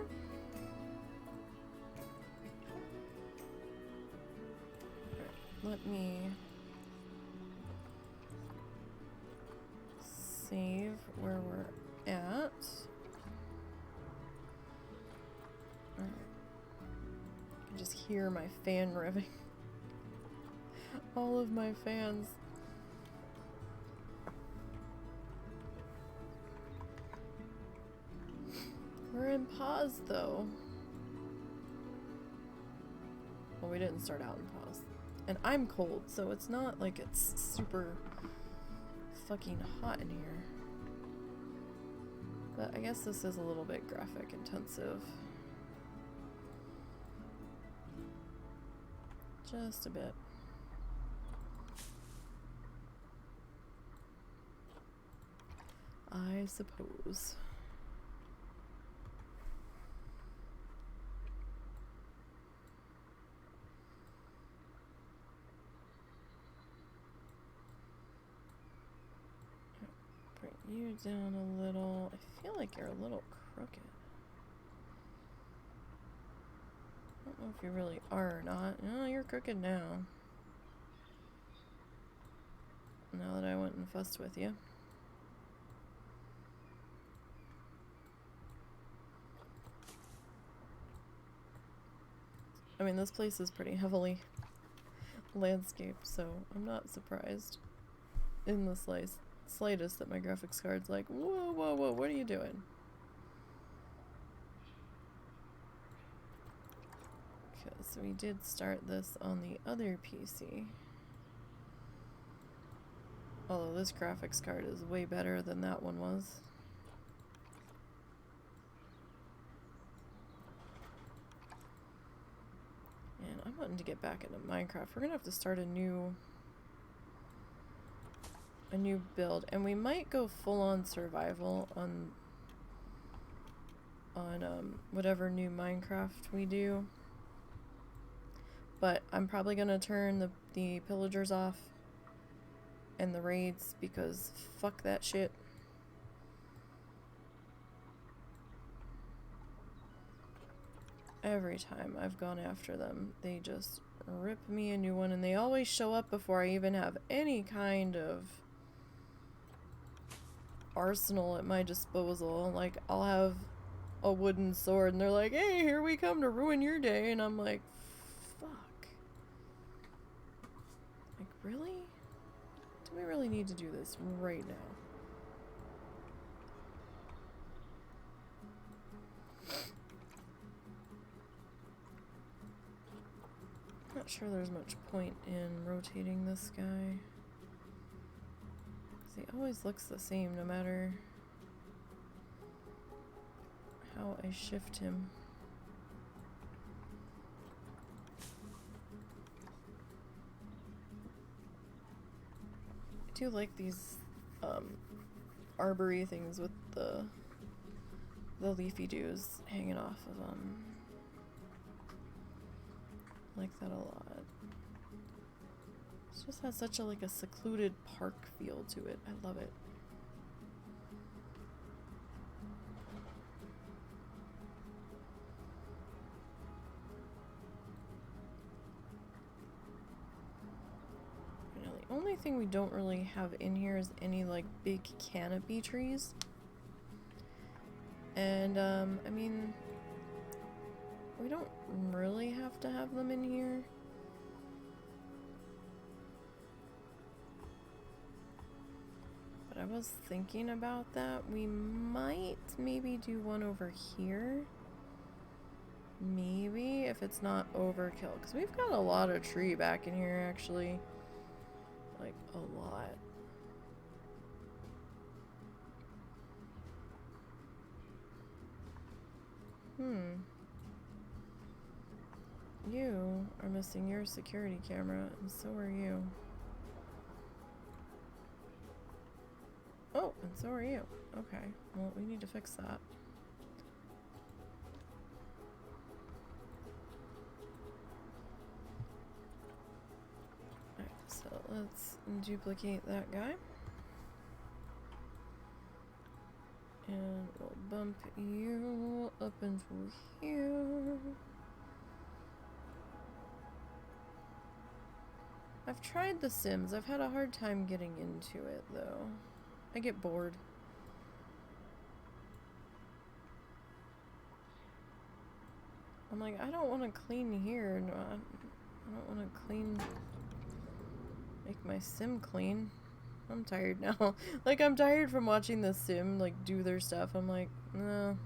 Alright, let me save where we're at. Alright. I can just hear my fan revving. All of my fans. We're in pause though. Well, we didn't start out in pause. And I'm cold, so it's not like it's super fucking hot in here. But I guess this is a little bit graphic intensive. Just a bit. I suppose. Bring you down a little. I feel like you're a little crooked. I don't know if you really are or not. No, you're crooked now. Now that I went and fussed with you. I mean, this place is pretty heavily landscaped, so I'm not surprised in the slightest that my graphics card's like, whoa, whoa, whoa, what are you doing? Because we did start this on the other PC. Although this graphics card is way better than that one was. And I'm wanting to get back into Minecraft. We're gonna have to start a new build, and we might go full-on survival on whatever new Minecraft we do. But I'm probably gonna turn the pillagers off and the raids because fuck that shit. Every time I've gone after them, they just rip me a new one, and they always show up before I even have any kind of arsenal at my disposal. Like, I'll have a wooden sword and they're like, hey, here we come to ruin your day, and I'm like, fuck. Like, really? Do we really need to do this right now? Not sure there's much point in rotating this guy. He always looks the same no matter how I shift him. do like these arbory things with the leafy dews hanging off of them. Like that a lot. It just has such a like a secluded park feel to it. I love it. The only thing we don't really have in here is any like big canopy trees. And I mean, we don't really have to have them in here. But I was thinking about that. We might maybe do one over here. Maybe if it's not overkill, because we've got a lot of tree back in here actually. Like a lot. You are missing your security camera, and so are you. Oh, and so are you. Okay, well, we need to fix that. Alright, so let's duplicate that guy. And we'll bump you up into here. I've tried The Sims. I've had a hard time getting into it, though. I get bored. I'm like, I don't want to clean here. No, I don't want to clean... make my sim clean. I'm tired now. Like, I'm tired from watching the sim, like, do their stuff. I'm like, no.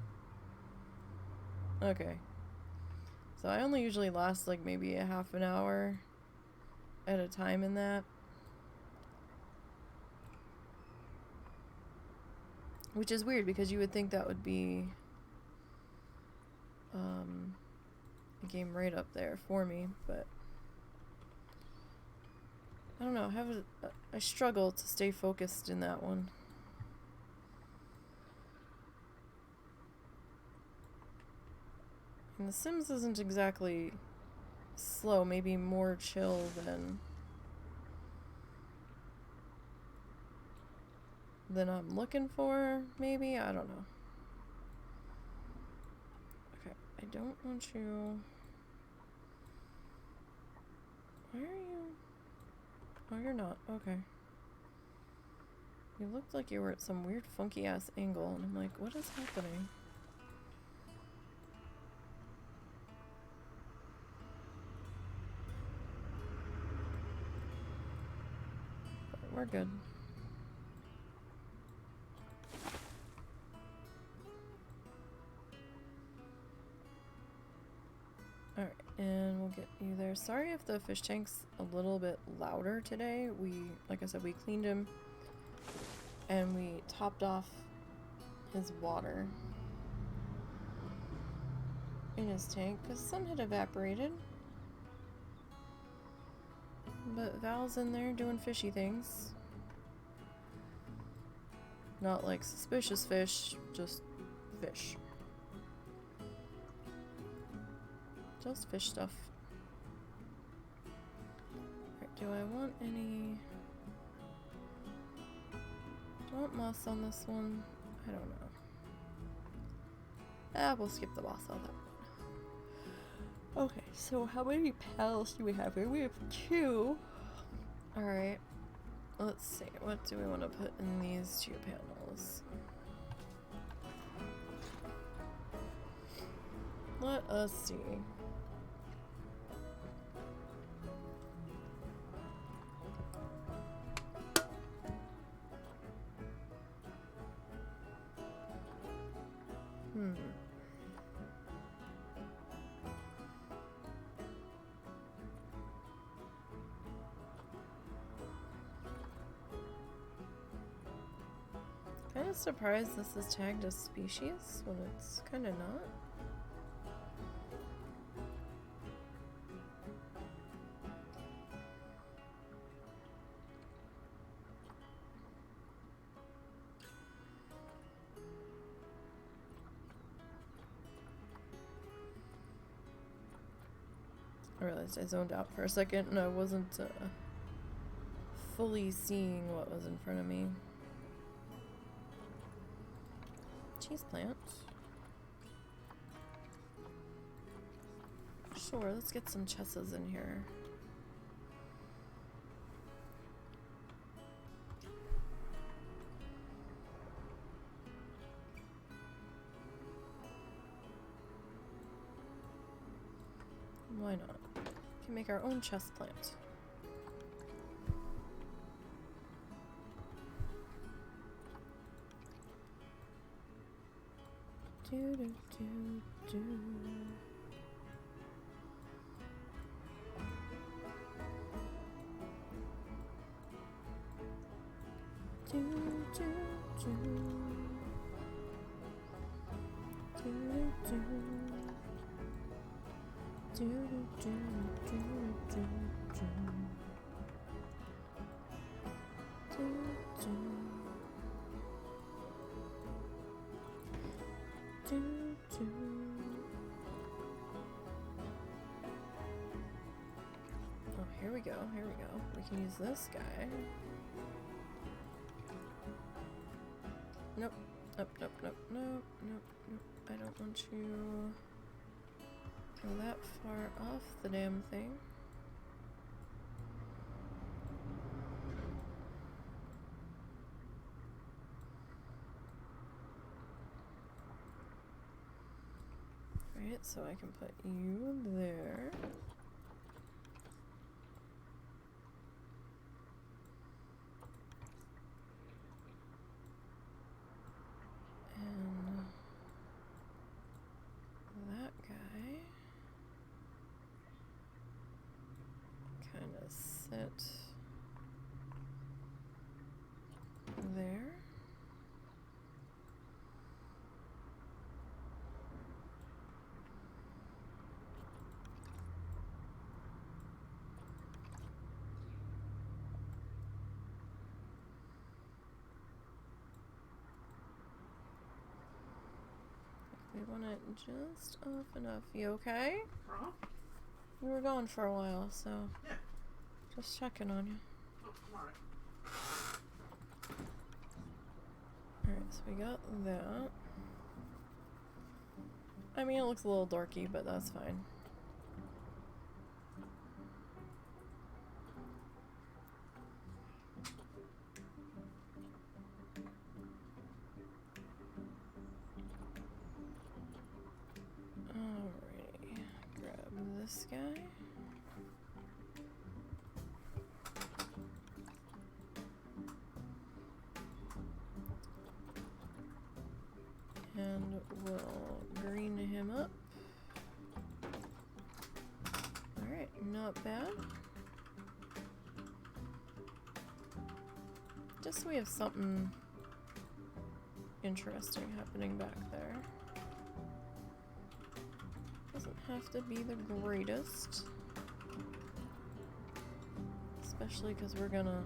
Okay. So I only usually last, like, maybe a half an hour at a time in that. Which is weird, because you would think that would be a game right up there for me, but... I don't know, I struggle to stay focused in that one. And The Sims isn't exactly slow, maybe more chill than I'm looking for, maybe? I don't know. Okay, I don't want you... Why are you... Oh, you're not. Okay. You looked like you were at some weird funky ass angle, and I'm like, what is happening? But we're good. Alright, and we'll get you there. Sorry if the fish tank's a little bit louder today. Like I said, we cleaned him and we topped off his water in his tank because some had evaporated. But Val's in there doing fishy things. Not like suspicious fish, just fish. Just fish stuff. Alright, do I want any... Do I want moss on this one? I don't know. Ah, we'll skip the moss on that one. Okay, so how many panels do we have here? We have 2. Alright. Let's see. What do we want to put in these 2 panels? Let us see. Kind of surprised this is tagged as species when it's kind of not. I realized I zoned out for a second and I wasn't fully seeing what was in front of me. Cheese plant. Sure, let's get some chesses in here. Why not? We can make our own chest plant. Do do do do. Do do do. Do do. Do do do do do do. Do do. Do do. Oh, here we go, here we go. We can use this guy. Nope. Nope, nope, nope, nope, nope, nope. I don't want you go that far off the damn thing. Right, so I can put you there. And that guy kind of sit there. We want it just off enough. You okay? Huh? You were gone for a while, so Yeah. just checking on you. Oh, I'm alright. Alright, so we got that. I mean, it looks a little dorky, but that's fine. Alrighty, grab this guy. And we'll green him up. Alright, not bad. Just so we have something interesting happening back there. Doesn't have to be the greatest. Especially because we're gonna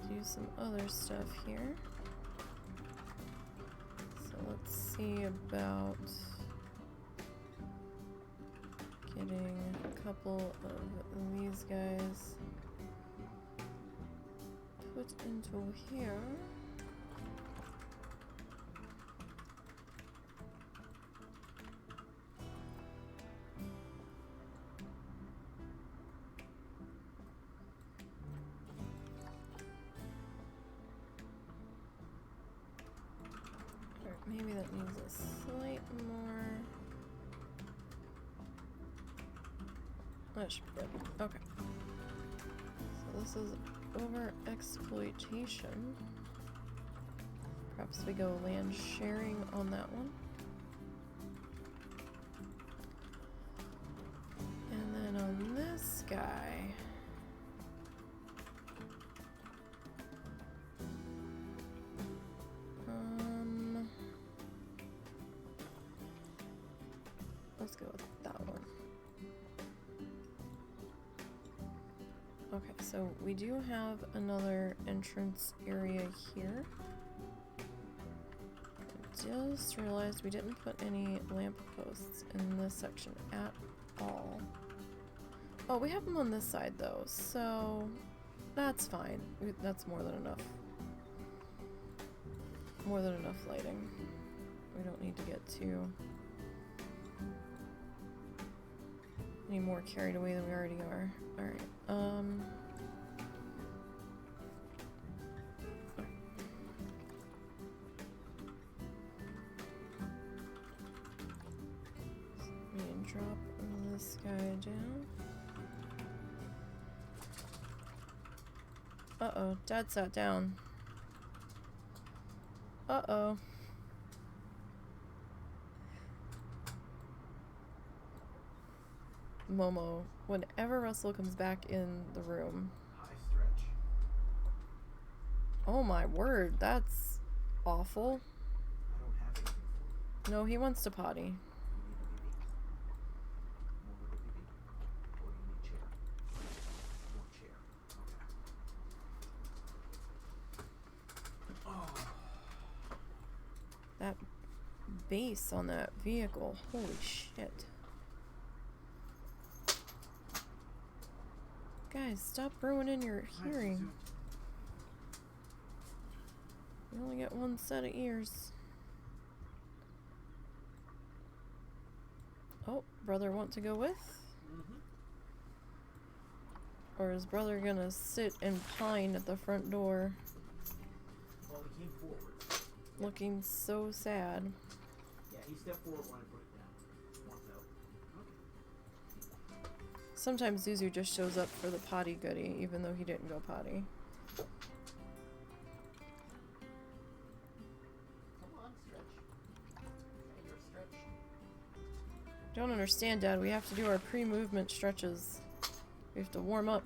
do some other stuff here. So let's see about getting a couple of these guys put into here. Maybe that needs a slight more. That should be good. Okay. So this is over exploitation. Perhaps we go land sharing on that one. And then on this guy. Let's go with that one. Okay, so we do have another entrance area here. I just realized we didn't put any lamp posts in this section at all. Oh, we have them on this side though, so that's fine. That's more than enough. More than enough lighting. We don't need to get too any more carried away than we already are. Alright, and drop this guy down. Uh-oh, Dad sat down. Uh-oh. Momo, whenever Russell comes back in the room. Hi, Stretch. Oh my word, that's awful. I don't have anything for you. No, he wants to potty. You need a pee-pee? More of a pee-pee? Or do you need chair? More chair. Okay. Oh. That bass on that vehicle, holy shit. Guys, stop ruining your hearing. You only get one set of ears. Oh, brother want to go with? Or is brother gonna sit and pine at the front door? Well, he came forward. Looking so sad. Yeah, he stepped forward when I put it down. Wants out. Okay. Sometimes Zuzu just shows up for the potty goodie, even though he didn't go potty. Come on, Stretch. Hey, you're Stretch. Don't understand, Dad. We have to do our pre-movement stretches. We have to warm up.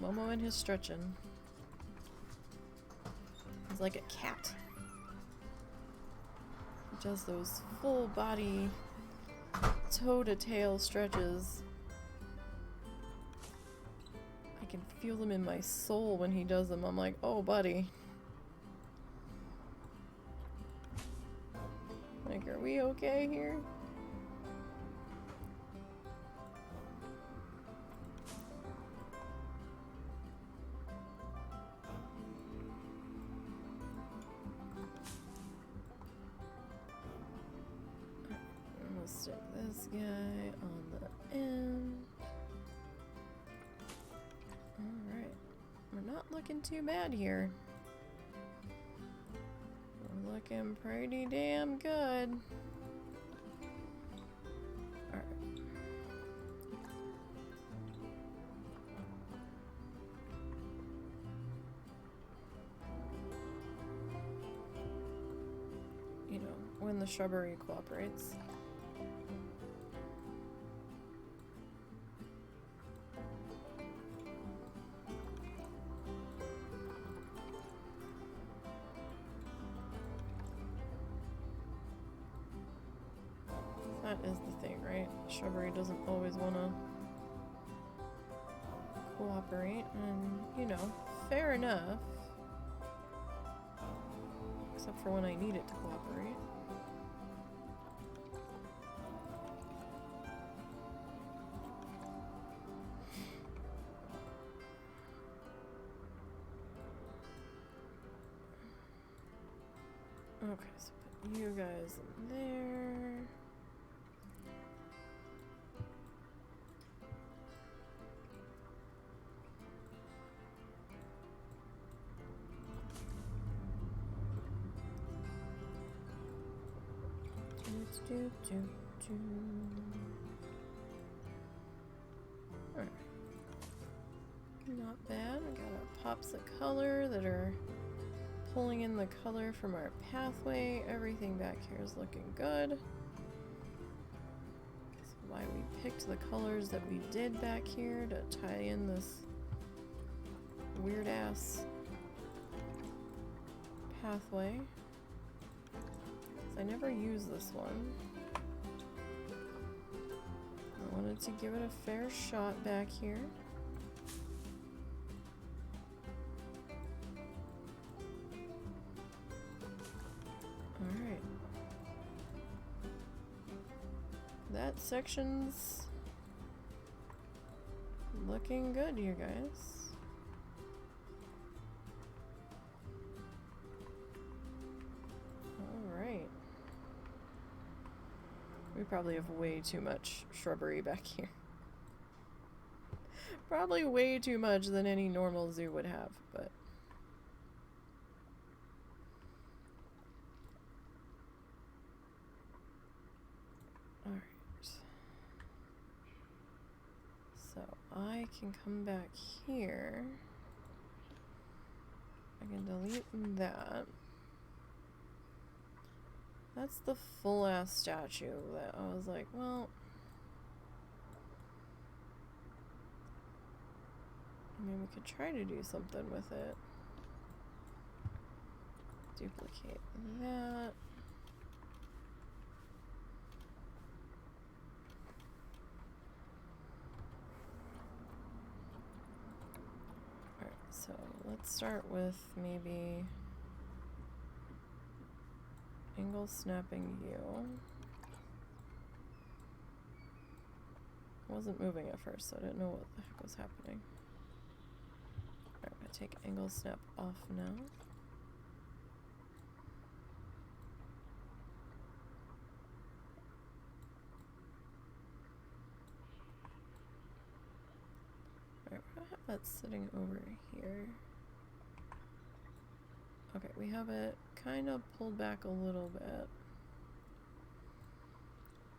Momo and his stretching. He's like a cat. He does those full body toe to tail stretches. I can feel them in my soul when he does them. I'm like, oh buddy. Like, are we okay here? Stick this guy on the end. Alright. We're not looking too bad here. We're looking pretty damn good. Alright. You know, when the shrubbery cooperates. That is the thing, right? Shrubbery doesn't always want to cooperate, and, you know, fair enough. Except for when I need it to cooperate. Okay, so put you guys in there. Alright. Not bad. We got our pops of color that are pulling in the color from our pathway. Everything back here is looking good. That's why we picked the colors that we did back here to tie in this weird ass pathway. I never use this one. I wanted to give it a fair shot back here. That section's looking good, you guys. Alright. We probably have way too much shrubbery back here. Probably way too much than any normal zoo would have, but... Alright. So, I can come back here. I can delete that. That's the full-ass statue that I was like, well... I mean, we could try to do something with it. Duplicate that. Alright, so let's start with maybe angle snapping you. I wasn't moving at first, so I didn't know what the heck was happening. Alright, I'm gonna take angle snap off now. Alright, we're gonna have that sitting over here. Okay, we have it kind of pulled back a little bit.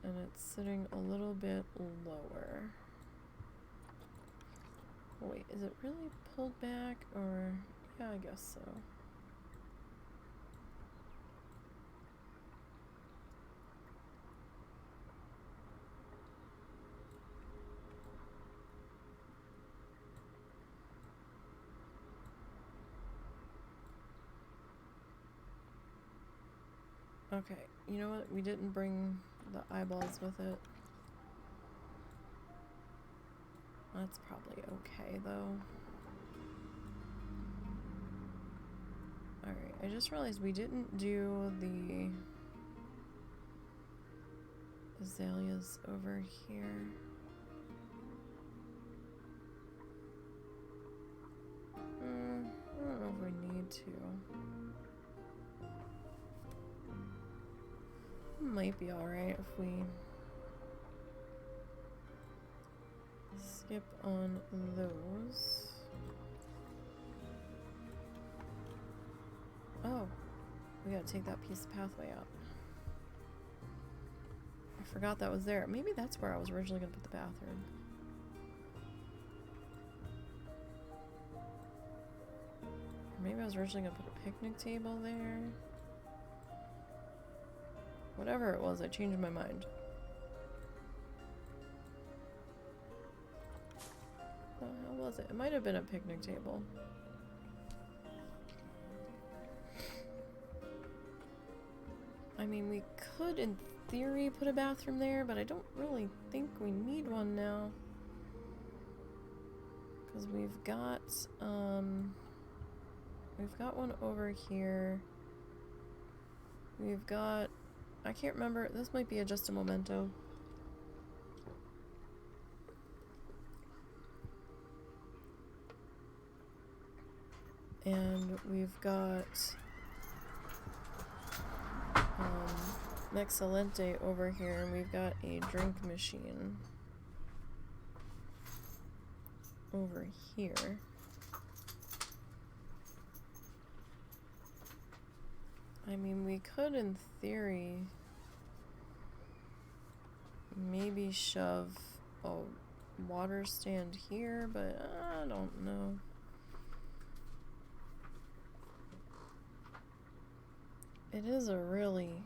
And it's sitting a little bit lower. Wait, is it really pulled back, or... yeah, I guess so. Okay, you know what? We didn't bring the eyeballs with it. That's probably okay, though. Alright, I just realized we didn't do the azaleas over here. I don't know if we need to. Might be alright if we skip on those. Oh, we gotta take that piece of pathway out. I forgot that was there. Maybe that's where I was originally gonna put the bathroom. Or maybe I was originally gonna put a picnic table there. Whatever it was, I changed my mind. Oh, how was it? It might have been a picnic table. I mean, we could, in theory, put a bathroom there, but I don't really think we need one now. Because we've got one over here. We've got... I can't remember. This might be just a memento. And we've got Excelente over here, and we've got a drink machine over here. I mean, we could, in theory, maybe shove a water stand here, but I don't know. It is a really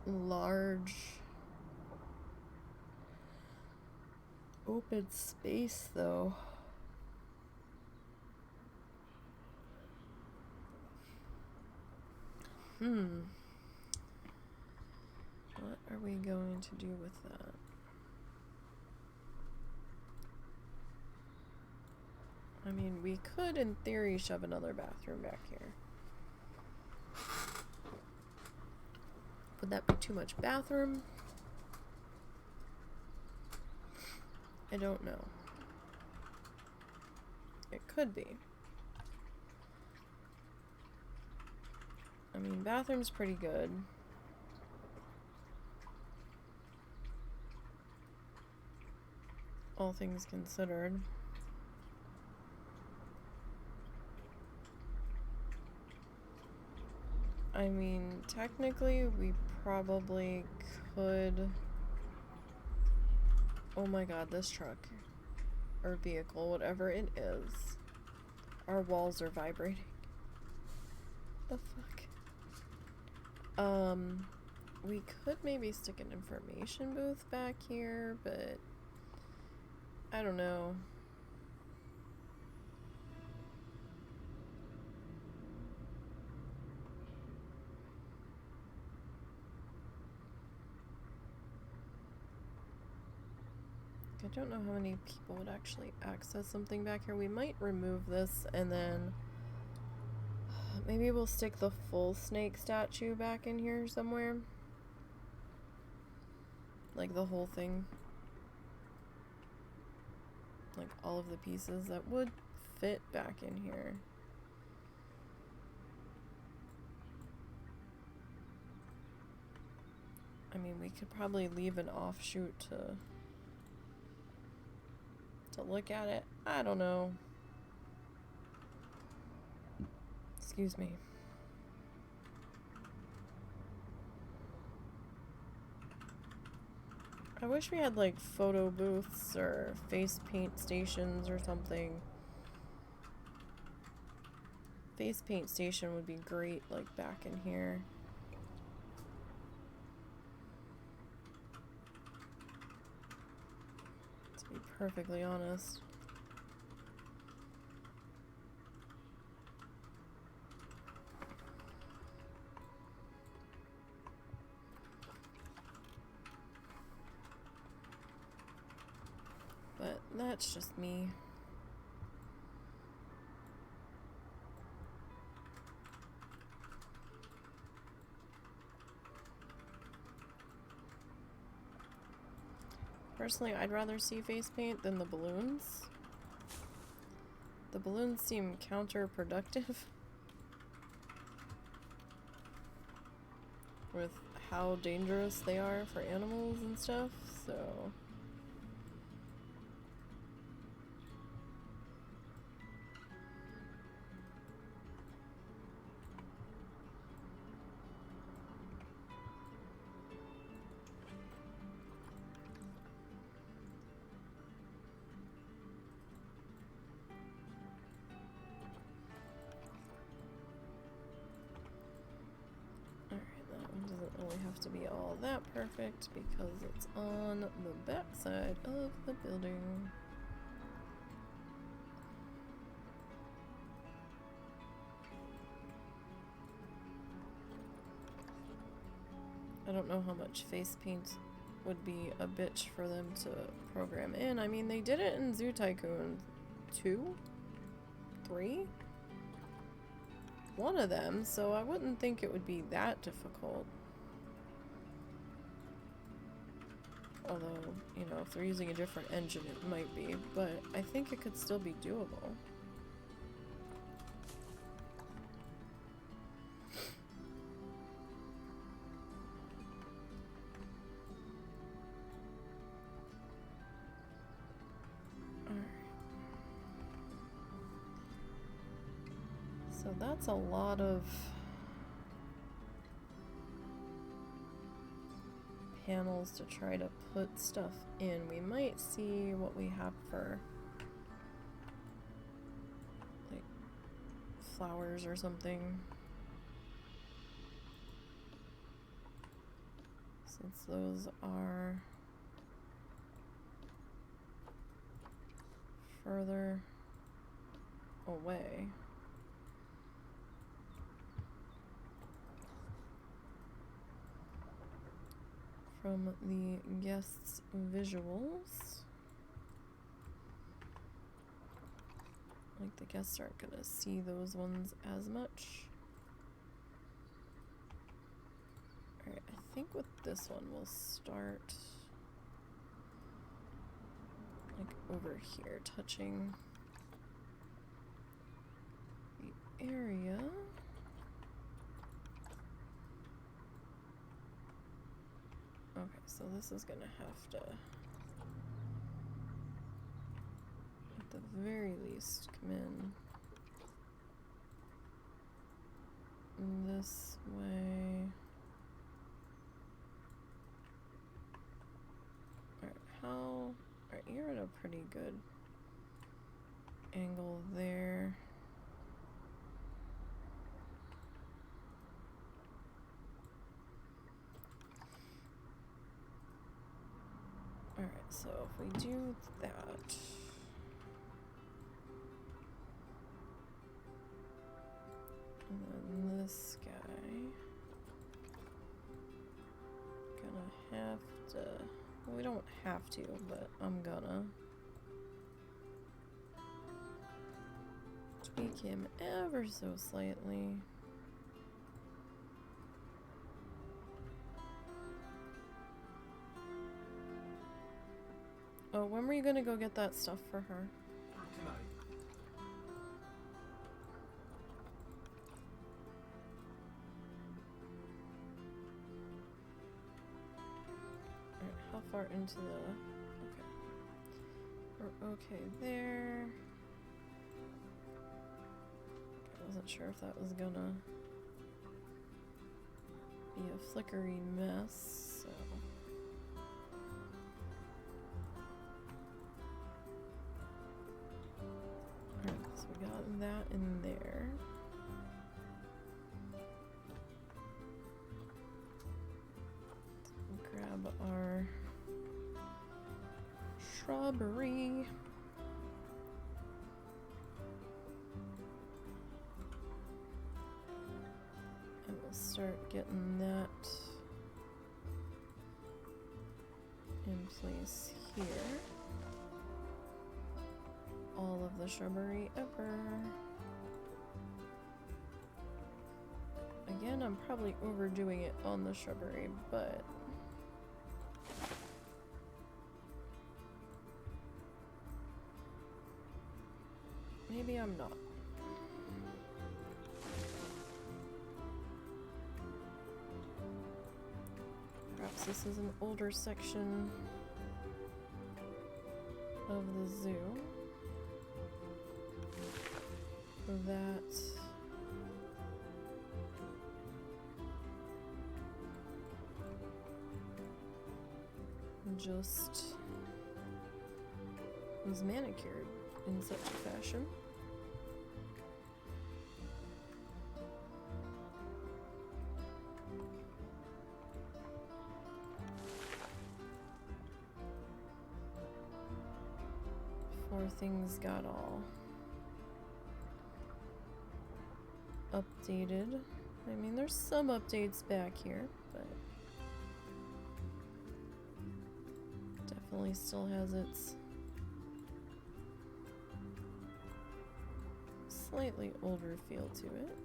large open space, though. What are we going to do with that? I mean, we could, in theory, shove another bathroom back here. Would that be too much bathroom? I don't know. It could be. I mean, bathroom's pretty good. All things considered. I mean, technically, we probably could... Oh my god, this truck. Or vehicle, whatever it is. Our walls are vibrating. The fuck? We could maybe stick an information booth back here, but... I don't know. I don't know how many people would actually access something back here. We might remove this and then maybe we'll stick the full snake statue back in here somewhere. Like the whole thing. Like all of the pieces that would fit back in here. I mean, we could probably leave an offshoot to look at it. I don't know. Excuse me. I wish we had like photo booths or face paint stations or something. Face paint station would be great, like back in here. To be perfectly honest. But that's just me. Personally, I'd rather see face paint than the balloons. The balloons seem counterproductive with how dangerous they are for animals and stuff, so... to be all that perfect because it's on the back side of the building. I don't know how much face paint would be a bitch for them to program in. I mean, they did it in Zoo Tycoon 2? 3? One of them, so I wouldn't think it would be that difficult. Although, you know, if they're using a different engine, it might be, but I think it could still be doable. Alright. So that's a lot of panels to try to put stuff in. We might see what we have for like flowers or something, since those are further away. From the guests' visuals. Like the guests aren't gonna see those ones as much. Alright, I think with this one we'll start like like over here, touching the area. Okay, so this is gonna have to, at the very least, come in this way. Alright, you're at a pretty good angle there. Alright, so if we do that, and then this guy, gonna have to, well, we don't have to, but I'm gonna tweak him ever so slightly. Oh, when were you gonna go get that stuff for her? Tonight. Alright, how far into the... Okay. We're okay there. I wasn't sure if that was gonna be a flickery mess, so... Alright, so we got that in there. Grab our shrubbery. And we'll start getting that in place here. All of the shrubbery ever. Again, I'm probably overdoing it on the shrubbery, but maybe I'm not. Perhaps this is an older section of the zoo that just was manicured in such a fashion. Before things got all updated. I mean, there's some updates back here, but definitely still has its slightly older feel to it.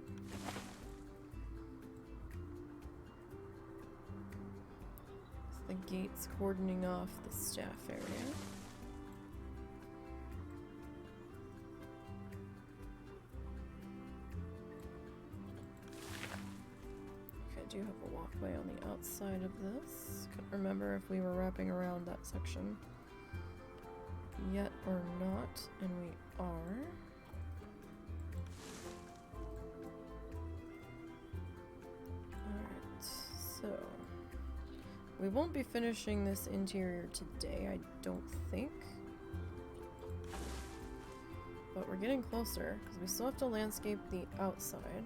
The gates cordoning off the staff area. Okay, I do have a walkway on the outside of this. Couldn't remember if we were wrapping around that section yet or not, and we are. Alright, so we won't be finishing this interior today, I don't think. But we're getting closer, because we still have to landscape the outside.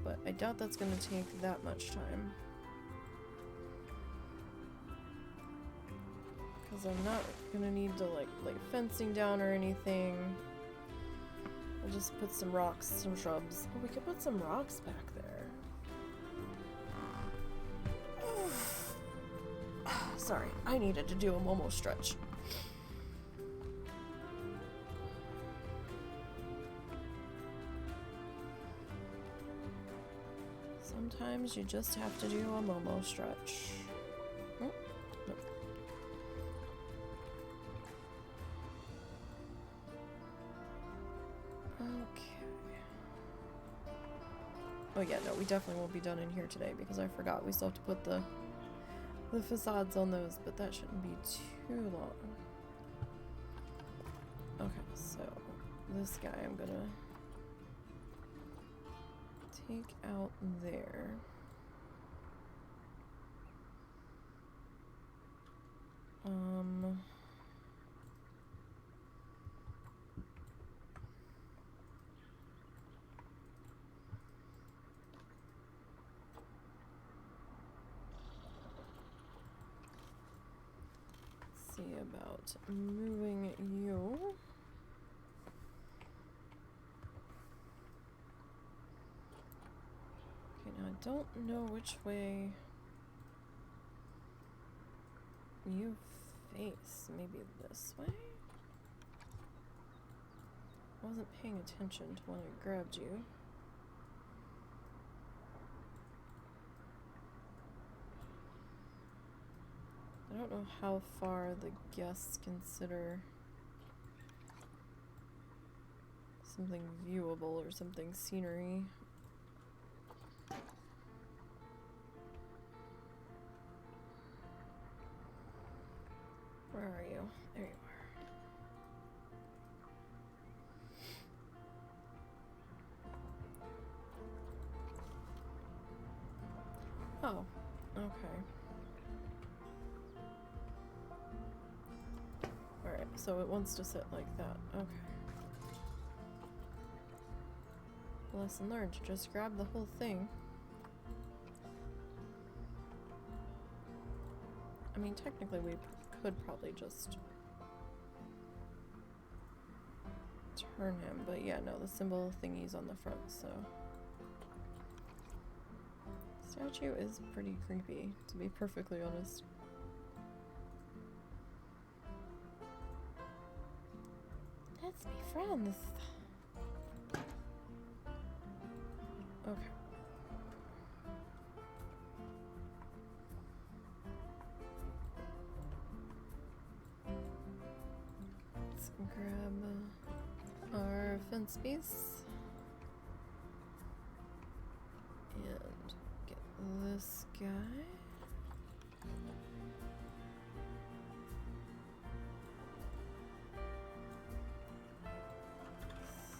But I doubt that's going to take that much time. Because I'm not going to need to like lay fencing down or anything. I'll just put some rocks, some shrubs. Oh, we could put some rocks back there. Sorry, I needed to do a Momo stretch. Sometimes you just have to do a Momo stretch. Oh, no. definitely won't be done in here today because I forgot we still have to put the facades on those, but that shouldn't be too long. Okay, so this guy I'm gonna take out there. See about moving you. Okay, now I don't know which way you face. Maybe this way? I wasn't paying attention to when I grabbed you. I don't know how far the guests consider something viewable or something scenery. Where are you? There you are. Oh, okay. Alright, so it wants to sit like that. Okay. Lesson learned. Just grab the whole thing. I mean, technically we could probably just turn him, but yeah, no, the symbol thingy's on the front, so. Statue is pretty creepy, to be perfectly honest. Let's be friends. Okay. Let's grab our fence piece and get this guy.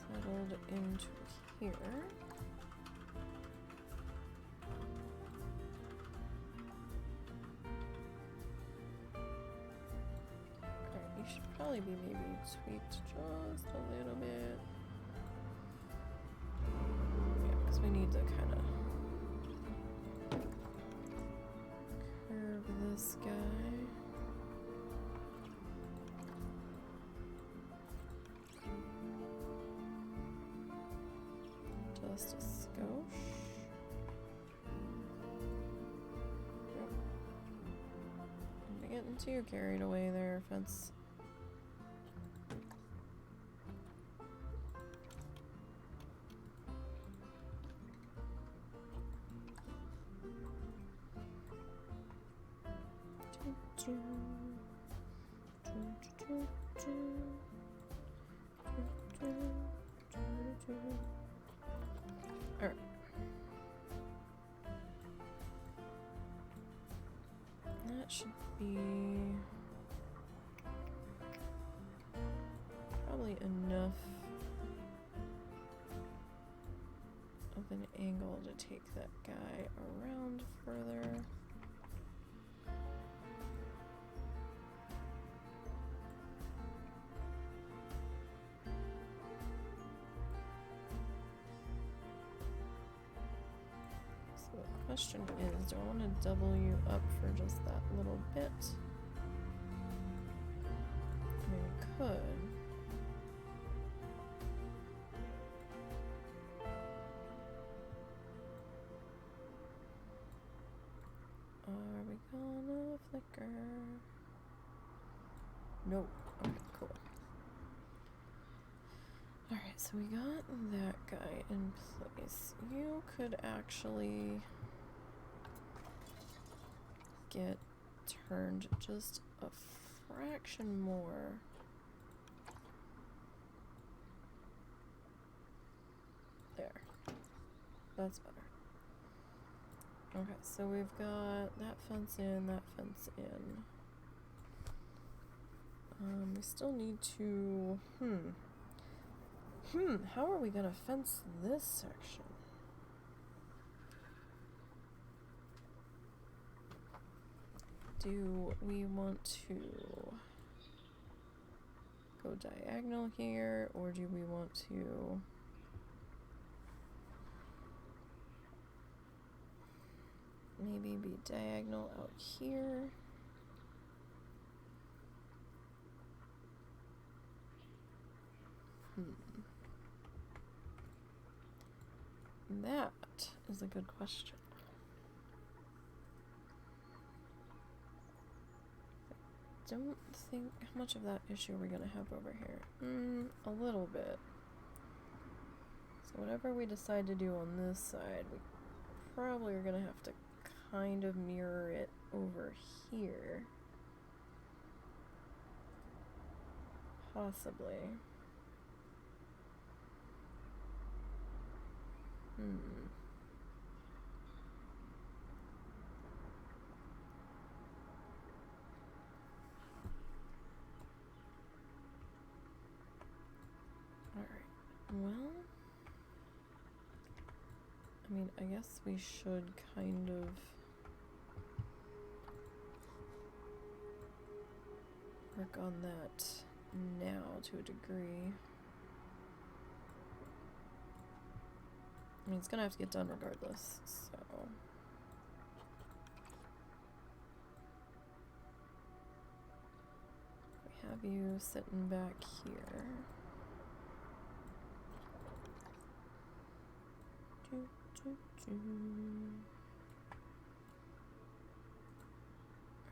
Settled into here. Alright, you should probably be maybe tweaked just a little bit. Yeah, because we need to kind of curve this guy. Just a skosh. Yep. I'm getting too carried away there, fence. Alright. That should be probably enough of an angle to take that guy around further. Question is, do I want to double you up for just that little bit? I mean, we could. Are we gonna flicker? Nope. Okay, cool. Alright, so we got that guy in place. You could actually get turned just a fraction more. There. That's better. Okay, so we've got that fence in, that fence in. We still need to... how are we gonna fence this section? Do we want to go diagonal here, or do we want to... maybe be diagonal out here? That is a good question. I don't think... how much of that issue are we gonna have over here? A little bit. So whatever we decide to do on this side, we probably are gonna have to kind of mirror it over here. Possibly. Alright, well, I mean, I guess we should kind of work on that now to a degree. I mean, it's gonna have to get done regardless, so... we have you sitting back here.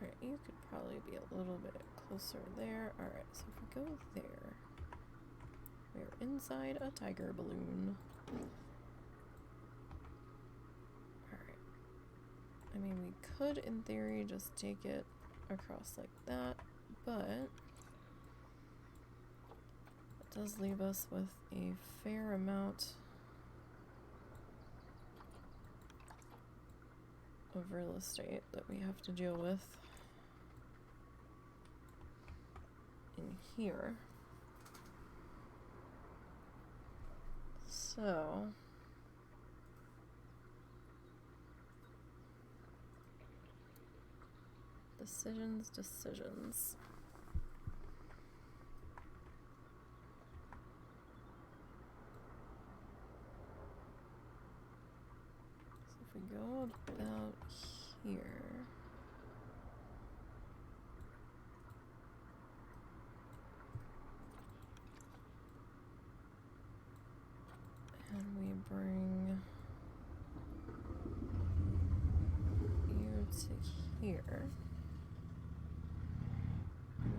Alright, you could probably be a little bit closer there. Alright, so if we go there, we're inside a tiger balloon. Alright. I mean, we could, in theory, just take it across like that, but it does leave us with a fair amount of real estate that we have to deal with in here. So decisions. So if we go about here, and we bring you to here,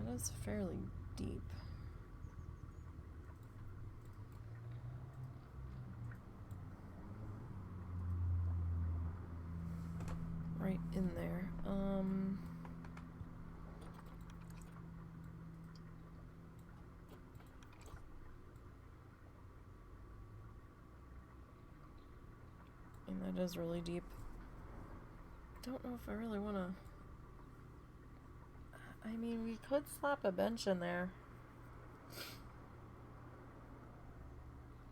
that is fairly deep. Right in there. And that is really deep. Don't know if I really want to... I mean, we could slap a bench in there.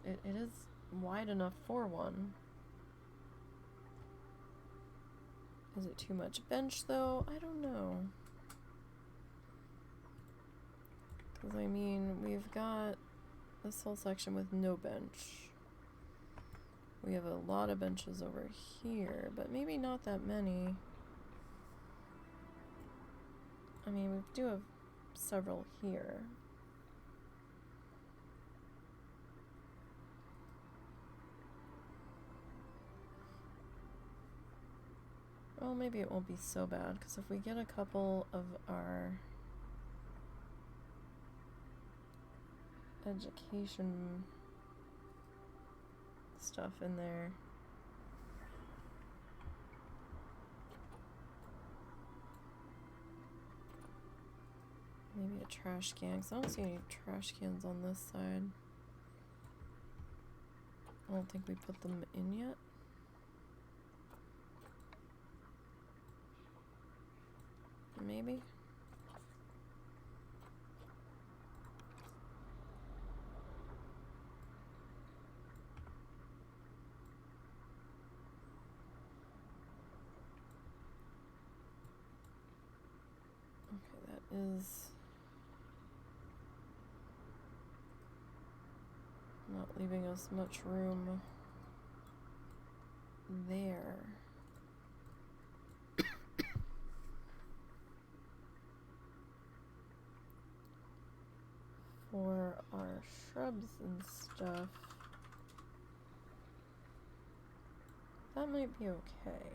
It is wide enough for one. Is it too much bench, though? I don't know. Because, I mean, we've got this whole section with no bench. We have a lot of benches over here, but maybe not that many. I mean, we do have several here. Well, maybe it won't be so bad, because if we get a couple of our education stuff in there. Maybe a trash can, because I don't see any trash cans on this side. I don't think we put them in yet. maybe? Okay, that is not leaving us much room there. For our shrubs and stuff, that might be okay.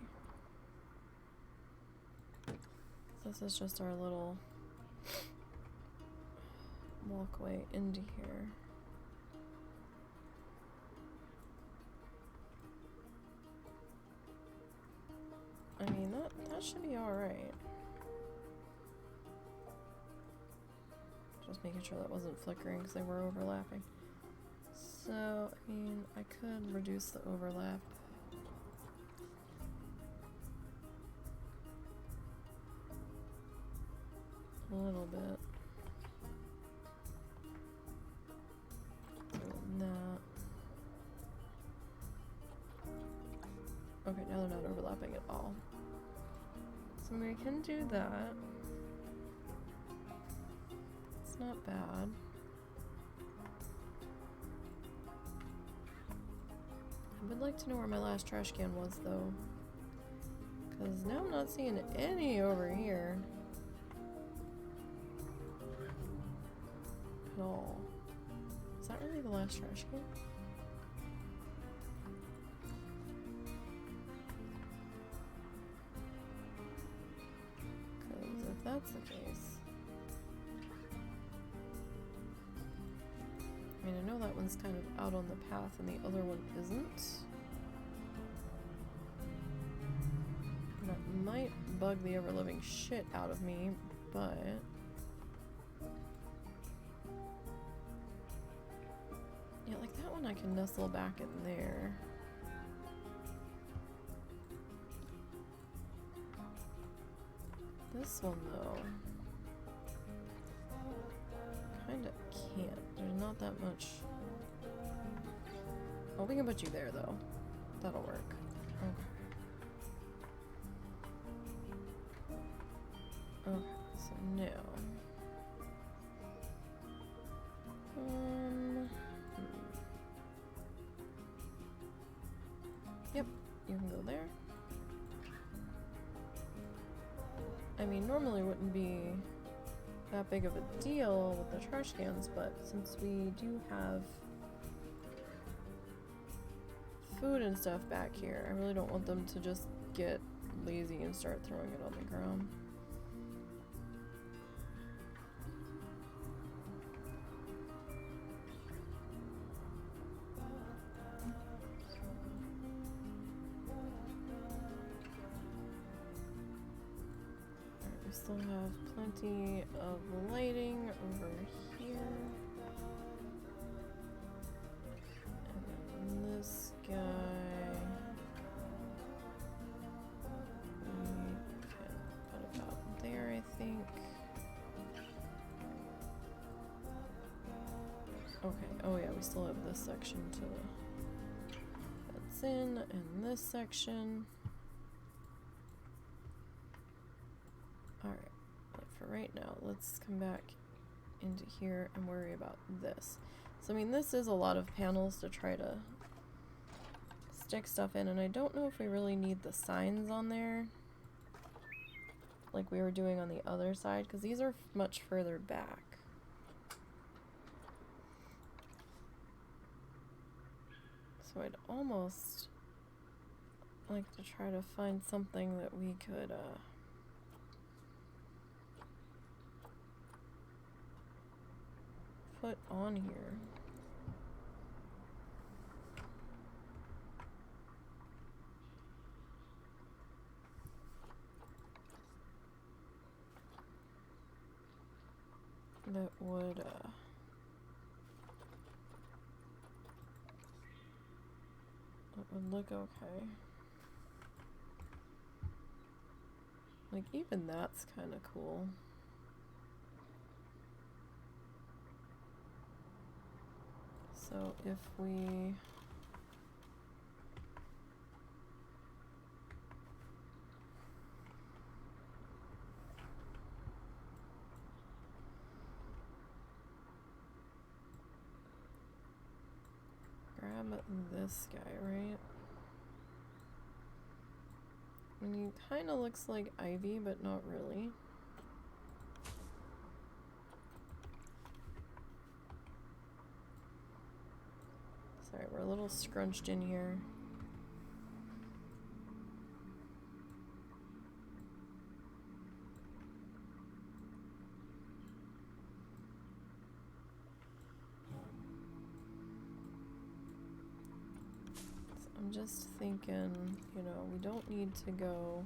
This is just our little walkway into here. I mean, that should be alright. Just making sure that wasn't flickering because they were overlapping. So, I mean, I could reduce the overlap. A little bit. That. Okay, now they're not overlapping at all. So we can do that. It's not bad. I would like to know where my last trash can was, though. Because now I'm not seeing any over here. At all. Is that really the last trash can? Because if that's the case... I mean, I know that one's kind of out on the path and the other one isn't. That might bug the ever-living shit out of me, but... yeah, like that one I can nestle back in there. This one, though, kinda can't. There's not that much. Oh, we can put you there, though. That'll work. Okay. Okay, so now. Yep, you can go there. I mean, normally wouldn't be that big of a deal with the trash cans, but since we do have food and stuff back here, I really don't want them to just get lazy and start throwing it on the ground. We still have plenty of lighting over here. And then this guy, we can put about there, I think. Okay, oh yeah, we still have this section to that's in, and this section. Alright, but for right now, let's come back into here and worry about this. So, I mean, this is a lot of panels to try to stick stuff in, and I don't know if we really need the signs on there like we were doing on the other side, because these are much further back. So I'd almost like to try to find something that we could, put on here. That would, look okay. Like, even that's kind of cool. So if we... grab this guy, right? And he kind of looks like Ivy, but not really. Sorry, we're a little scrunched in here. So I'm just thinking, you know, we don't need to go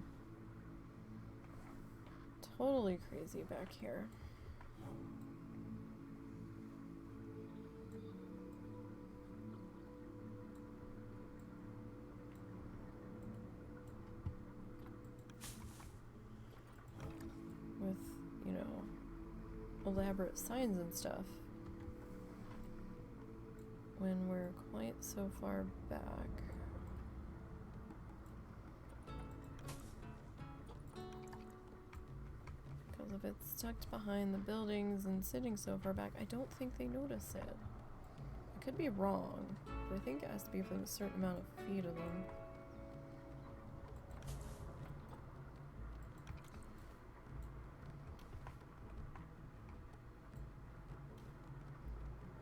totally crazy back here. With, you know, elaborate signs and stuff. When we're quite so far back. Because if it's tucked behind the buildings and sitting so far back, I don't think they notice it. I could be wrong, but I think it has to be within a certain amount of feet of them.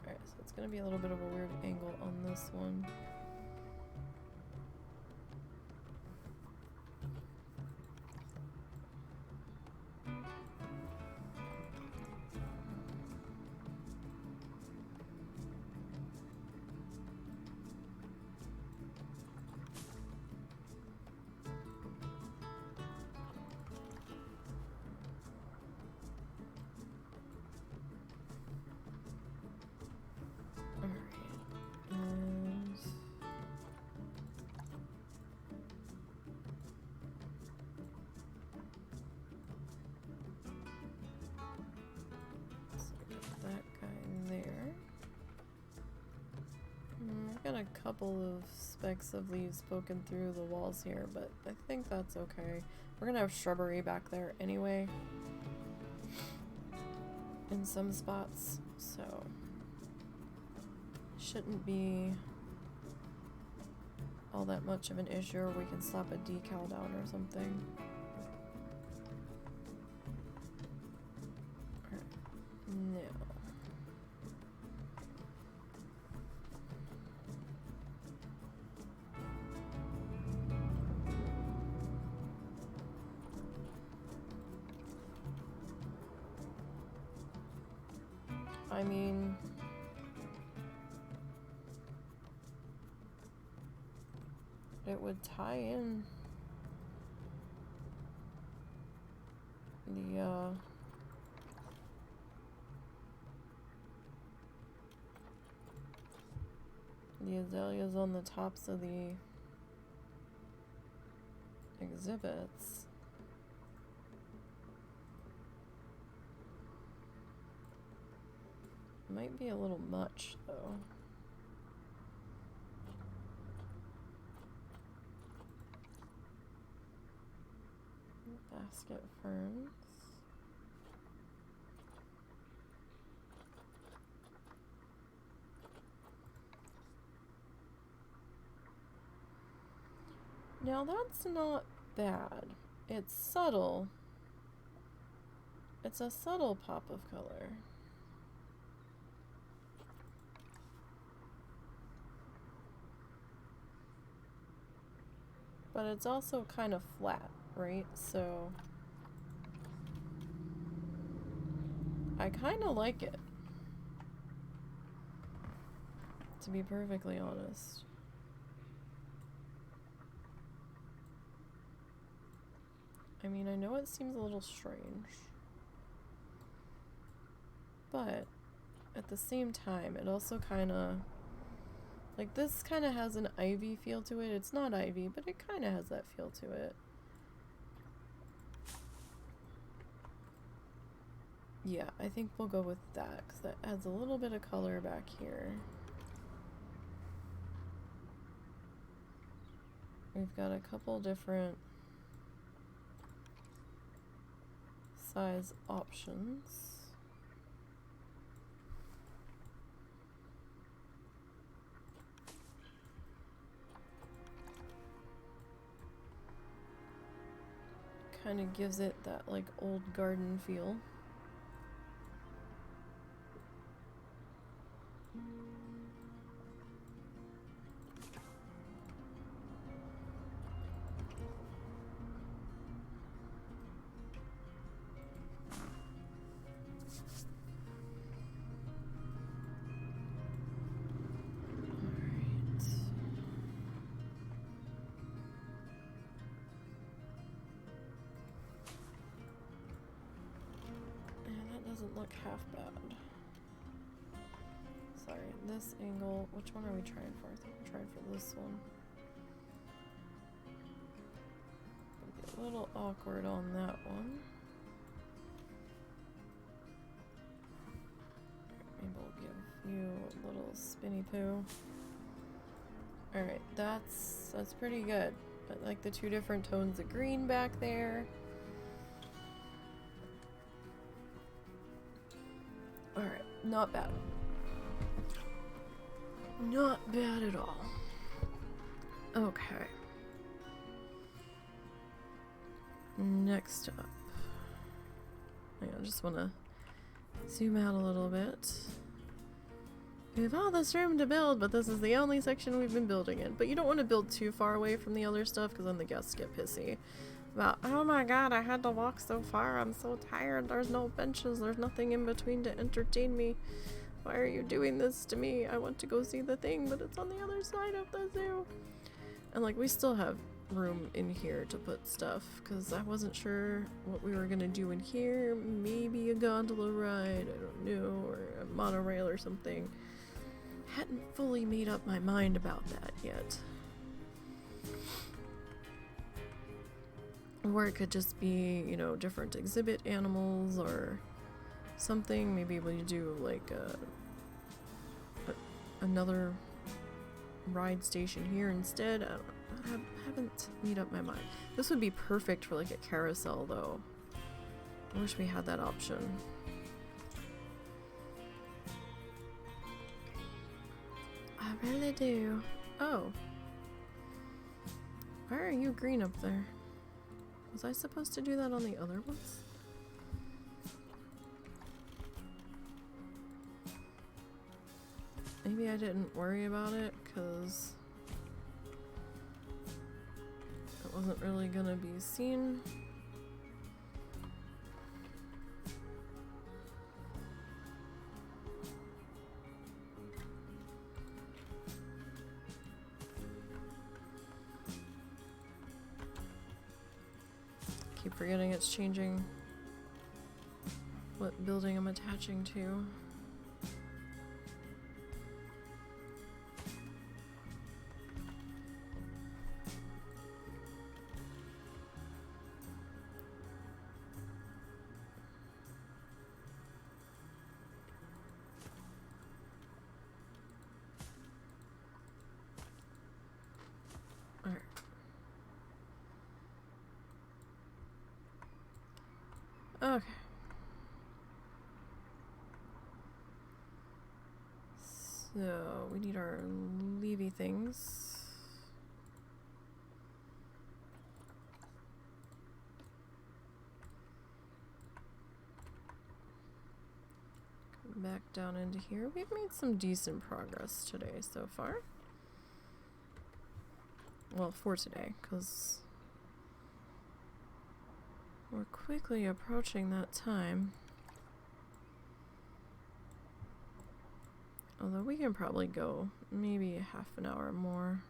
Alright, so it's gonna be a little bit of a weird angle on this one. Got a couple of specks of leaves poking through the walls here, but I think that's okay. We're gonna have shrubbery back there anyway in some spots, so shouldn't be all that much of an issue, or we can slap a decal down or something. Alright, now I mean, it would tie in the azaleas on the tops of the exhibits. Might be a little much, though. Basket ferns. Now that's not bad. It's subtle. It's a subtle pop of color. But it's also kind of flat, right? So I kind of like it, to be perfectly honest. I mean, I know it seems a little strange, but at the same time, it also kind of, like, this kind of has an ivy feel to it. It's not ivy, but it kind of has that feel to it. Yeah, I think we'll go with that because that adds a little bit of color back here. We've got a couple different size options. Kind of gives it that like old garden feel. Doesn't look half bad. Sorry, this angle, which one are we trying for? I think we're trying for this one. It'll be a little awkward on that one. Maybe we'll give you a little spinny poo. Alright, that's pretty good. I like the two different tones of green back there. Alright, not bad. Not bad at all. Okay. Next up. I just want to zoom out a little bit. We have all this room to build, but this is the only section we've been building in. But you don't want to build too far away from the other stuff because then the guests get pissy. About, oh my god, I had to walk so far, I'm so tired, there's no benches, there's nothing in between to entertain me. Why are you doing this to me? I want to go see the thing, but it's on the other side of the zoo. And like, we still have room in here to put stuff, because I wasn't sure what we were gonna do in here. Maybe a gondola ride, I don't know, or a monorail or something. Hadn't fully made up my mind about that yet. Or it could just be, you know, different exhibit animals or something. Maybe we do like another ride station here instead. I haven't made up my mind. This would be perfect for like a carousel though. I wish we had that option. I really do. Oh. Why are you green up there? Was I supposed to do that on the other ones? Maybe I didn't worry about it because it wasn't really gonna be seen. Keep forgetting it's changing what building I'm attaching to. Okay. So we need our Levy things. Come back down into here. We've made some decent progress today so far. Well, for today, because we're quickly approaching that time. Although we can probably go maybe a half an hour more.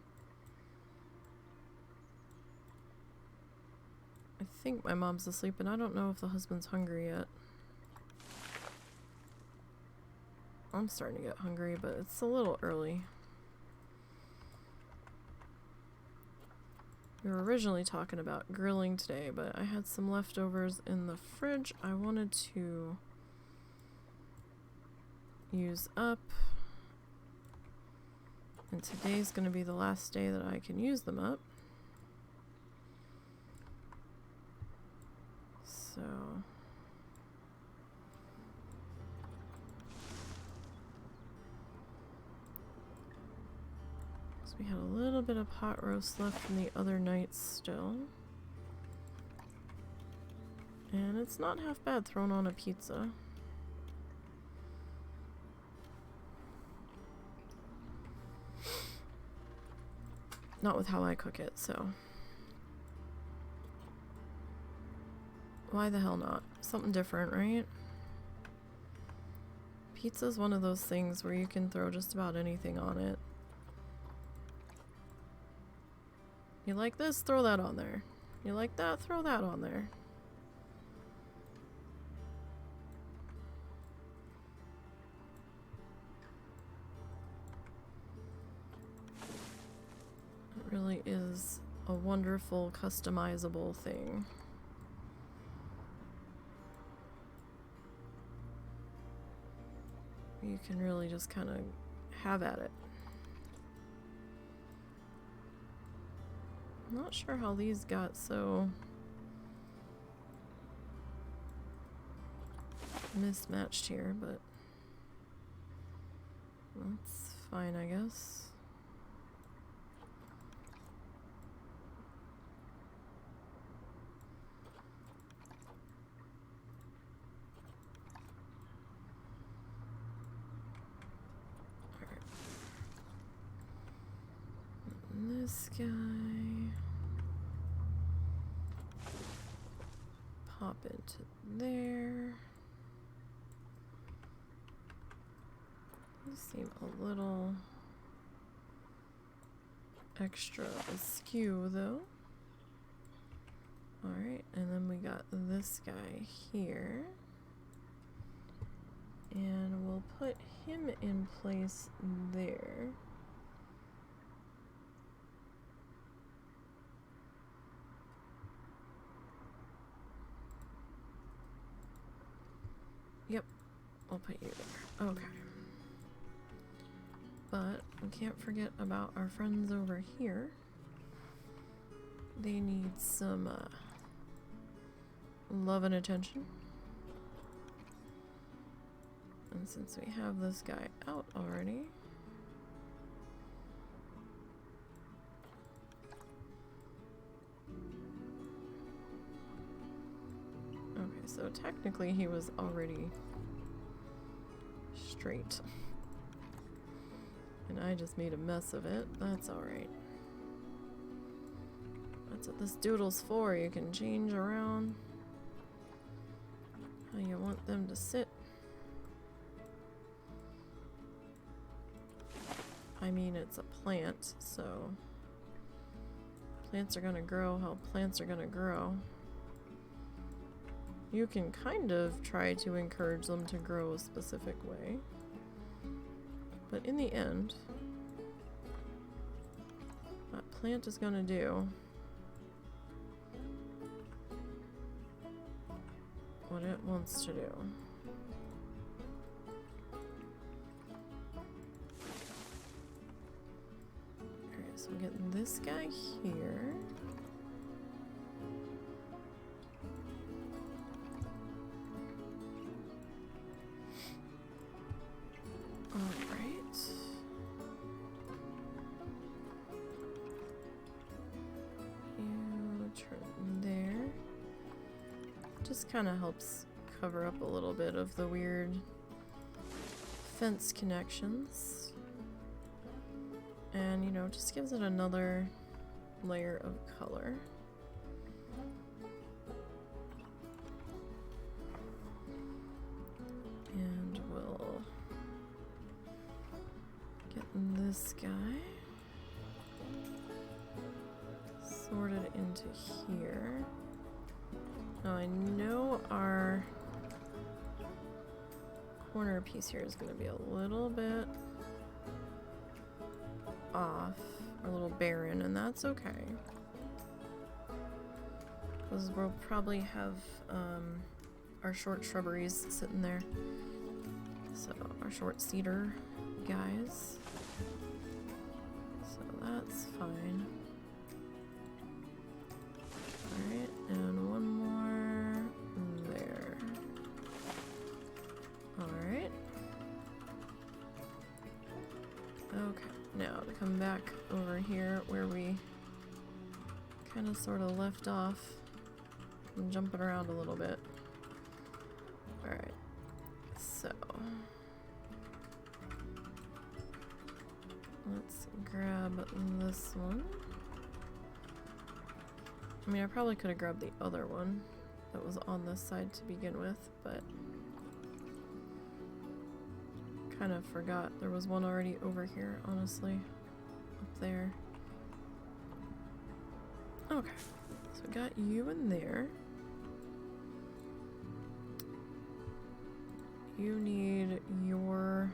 I think my mom's asleep and I don't know if the husband's hungry yet. I'm starting to get hungry, but it's a little early. We were originally talking about grilling today, but I had some leftovers in the fridge. I wanted to use up. And today's going to be the last day that I can use them up. So... we had a little bit of pot roast left from the other nights still. And it's not half bad thrown on a pizza. Not with how I cook it, so. Why the hell not? Something different, right? Pizza's one of those things where you can throw just about anything on it. You like this? Throw that on there. You like that? Throw that on there. It really is a wonderful, customizable thing. You can really just kind of have at it. I'm not sure how these got so mismatched here, but that's fine, I guess. Alright. This guy. Pop into there. These seem a little extra askew though. Alright, and then we got this guy here. And we'll put him in place there. Yep, I'll put you there. Okay. But we can't forget about our friends over here. They need some love and attention. And since we have this guy out already, okay, so technically he was already straight. And I just made a mess of it. That's alright. That's what this doodle's for. You can change around how you want them to sit. I mean, it's a plant, so plants are gonna grow how plants are gonna grow. You can kind of try to encourage them to grow a specific way. But in the end, that plant is gonna do what it wants to do. Alright, so we're getting this guy here. Kind of helps cover up a little bit of the weird fence connections, and you know, just gives it another layer of color. And we'll get this guy sorted into here. Now I know our corner piece here is going to be a little bit off, or a little barren, and that's okay. Because we'll probably have our short shrubberies sitting there. So our short cedar guys. So that's fine. Alright, and one more there. Alright. Okay, now to come back over here where we kind of sort of left off. I'm jumping around a little bit. Alright, so let's grab this one. I mean, I probably could have grabbed the other one that was on this side to begin with, but kind of forgot there was one already over here, honestly. Up there. Okay, so we got you in there. You need your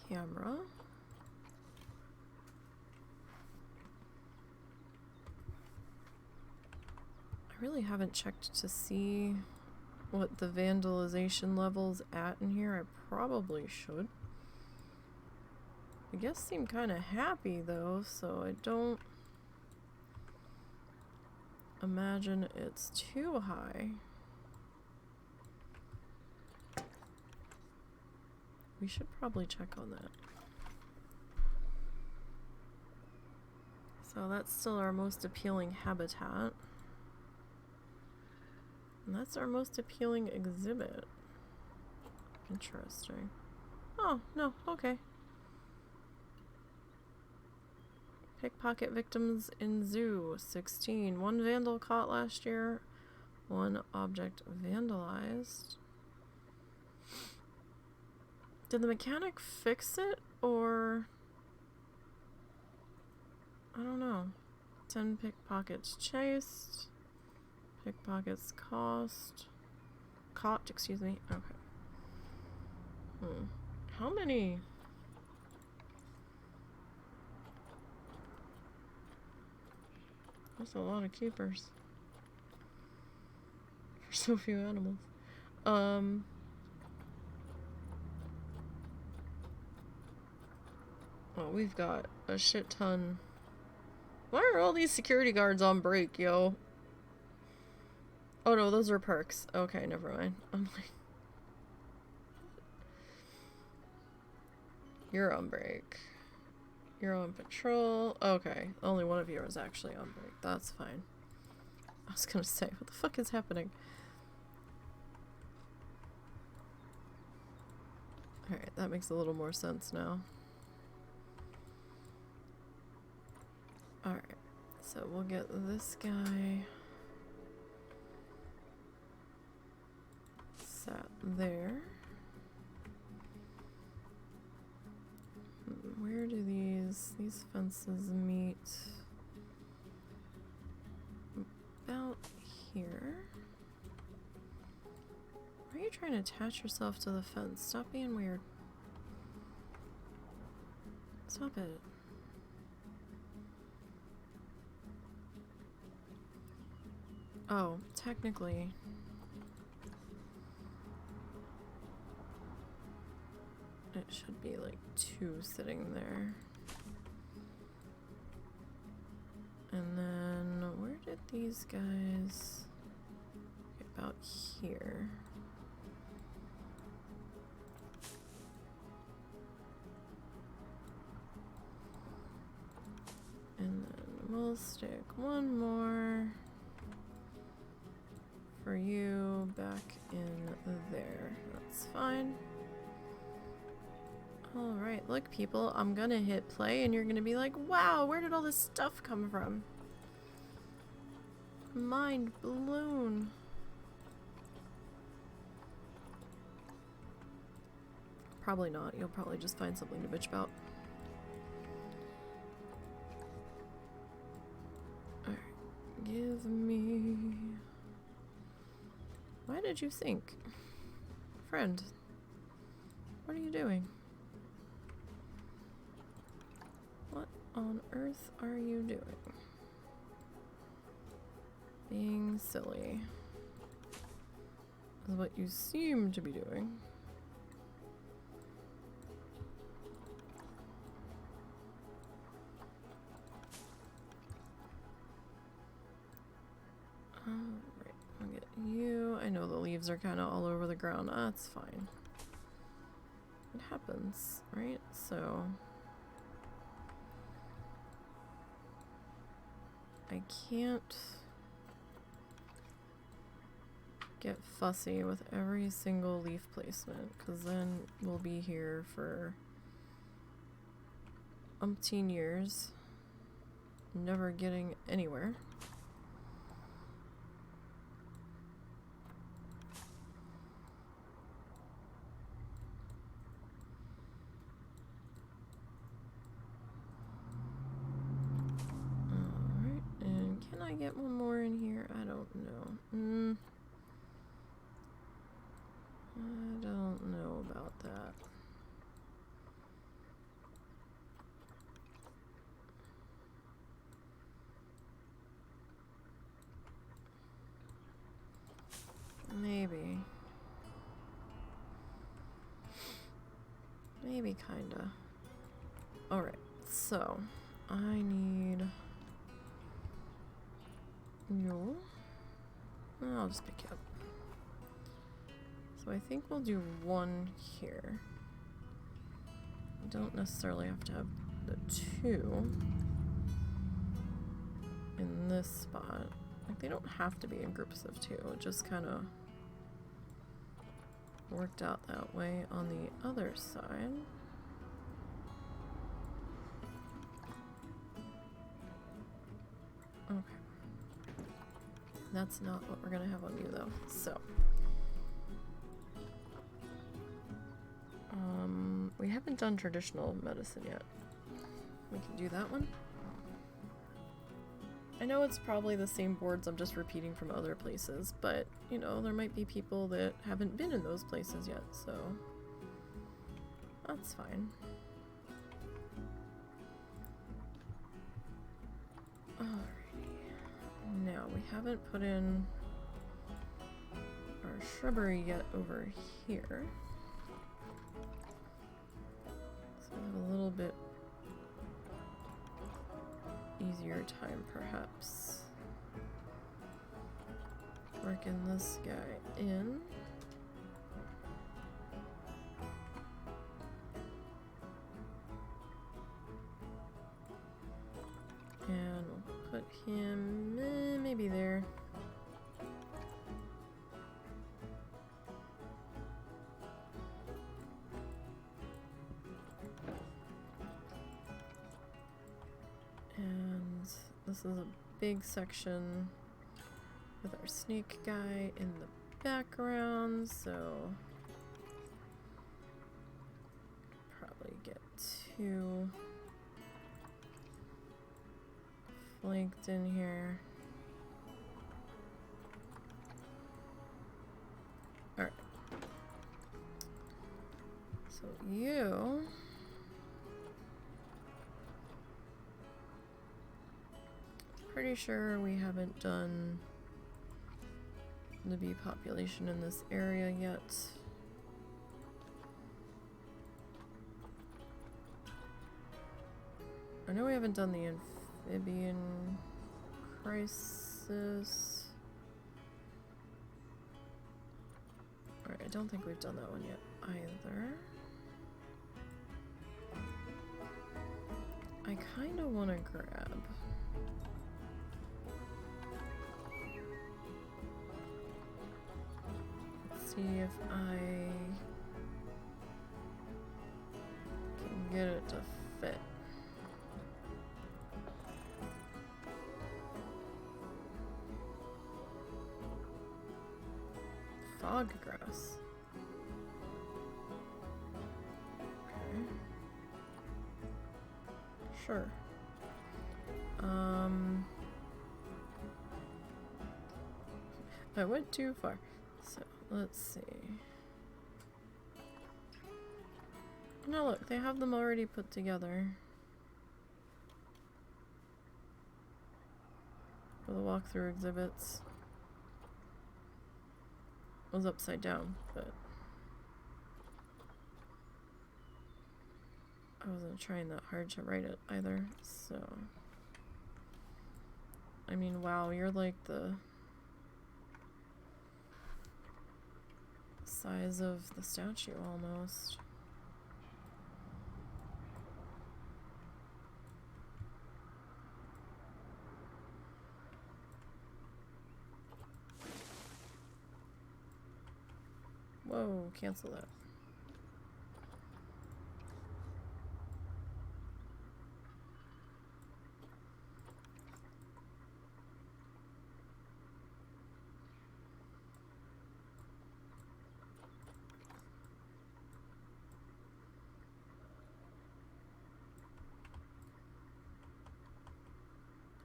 camera. I really haven't checked to see what the vandalization level's at in here. I probably should. The guests seem kind of happy though, so I don't imagine it's too high. We should probably check on that. So that's still our most appealing habitat. And that's our most appealing exhibit. Interesting. Oh, no, okay. Pickpocket victims in zoo, 16. One vandal caught last year, one object vandalized. Did the mechanic fix it, or... I don't know. 10 pickpockets chased. Pickpockets caught, excuse me. Okay. How many? That's a lot of keepers. For so few animals. Well, we've got a shit ton. Why are all these security guards on break, yo? Oh no, those are perks. Okay, never mind. I'm like... You're on break. You're on patrol. Okay, only one of you is actually on break. That's fine. I was gonna say, what the fuck is happening? Alright, that makes a little more sense now. Alright, so we'll get this guy sat there. Where do these fences meet? About here. Why are you trying to attach yourself to the fence? Stop being weird. Stop it. Oh, technically. It should be like two sitting there. And then where did these guys get about here? And then we'll stick one more for you back in there. That's fine. Alright, look people, I'm gonna hit play and you're gonna be like, wow, where did all this stuff come from? Mind blown. Probably not, you'll probably just find something to bitch about. Alright, give me... Why did you sink? Friend, what are you doing? What on earth are you doing? Being silly. is what you seem to be doing. Alright, I'll get you. I know the leaves are kind of all over the ground. That's fine. It happens, right? So I can't get fussy with every single leaf placement, because then we'll be here for umpteen years, never getting anywhere. Alright, and can I get one more in here? I don't know. I don't know about that. Maybe. Maybe kinda. Alright, so I need you. I'll just pick you up. So I think we'll do one here. We don't necessarily have to have the two in this spot. Like, they don't have to be in groups of two. It just kind of worked out that way on the other side. Okay. That's not what we're gonna have on you though. So we haven't done traditional medicine yet. We can do that one. I know it's probably the same boards I'm just repeating from other places, but you know, there might be people that haven't been in those places yet, so that's fine. Alrighty. Now, we haven't put in our shrubbery yet over here. So we have a little bit easier time, perhaps, working this guy in. And we'll put him maybe there. And this is a big section with our snake guy in the background, so probably get two flanked in here. Alright. So you pretty sure we haven't done the bee population in this area yet. I know we haven't done the amphibian crisis. Alright, I don't think we've done that one yet either. I kinda wanna grab see if I can get it to fit. Fog grass. Okay. Sure. I went too far. So let's see. No, look, they have them already put together for the walkthrough exhibits. was upside down, but I wasn't trying that hard to write it either, so. I mean, wow, you're like the size of the statue almost. Whoa, cancel that.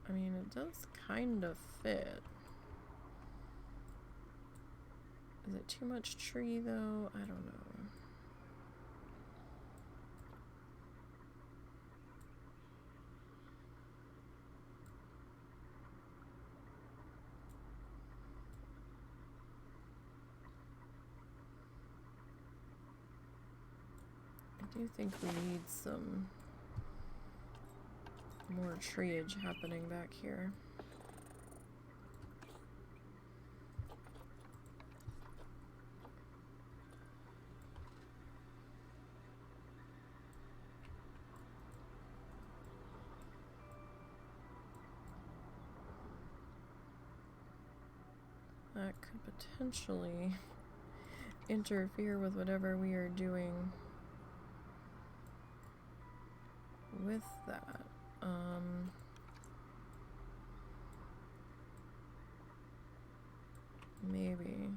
I mean, it does kind of fit. Is it too much tree though? I don't know. I do think we need some more treeage happening back here. That could potentially interfere with whatever we are doing with that. Maybe.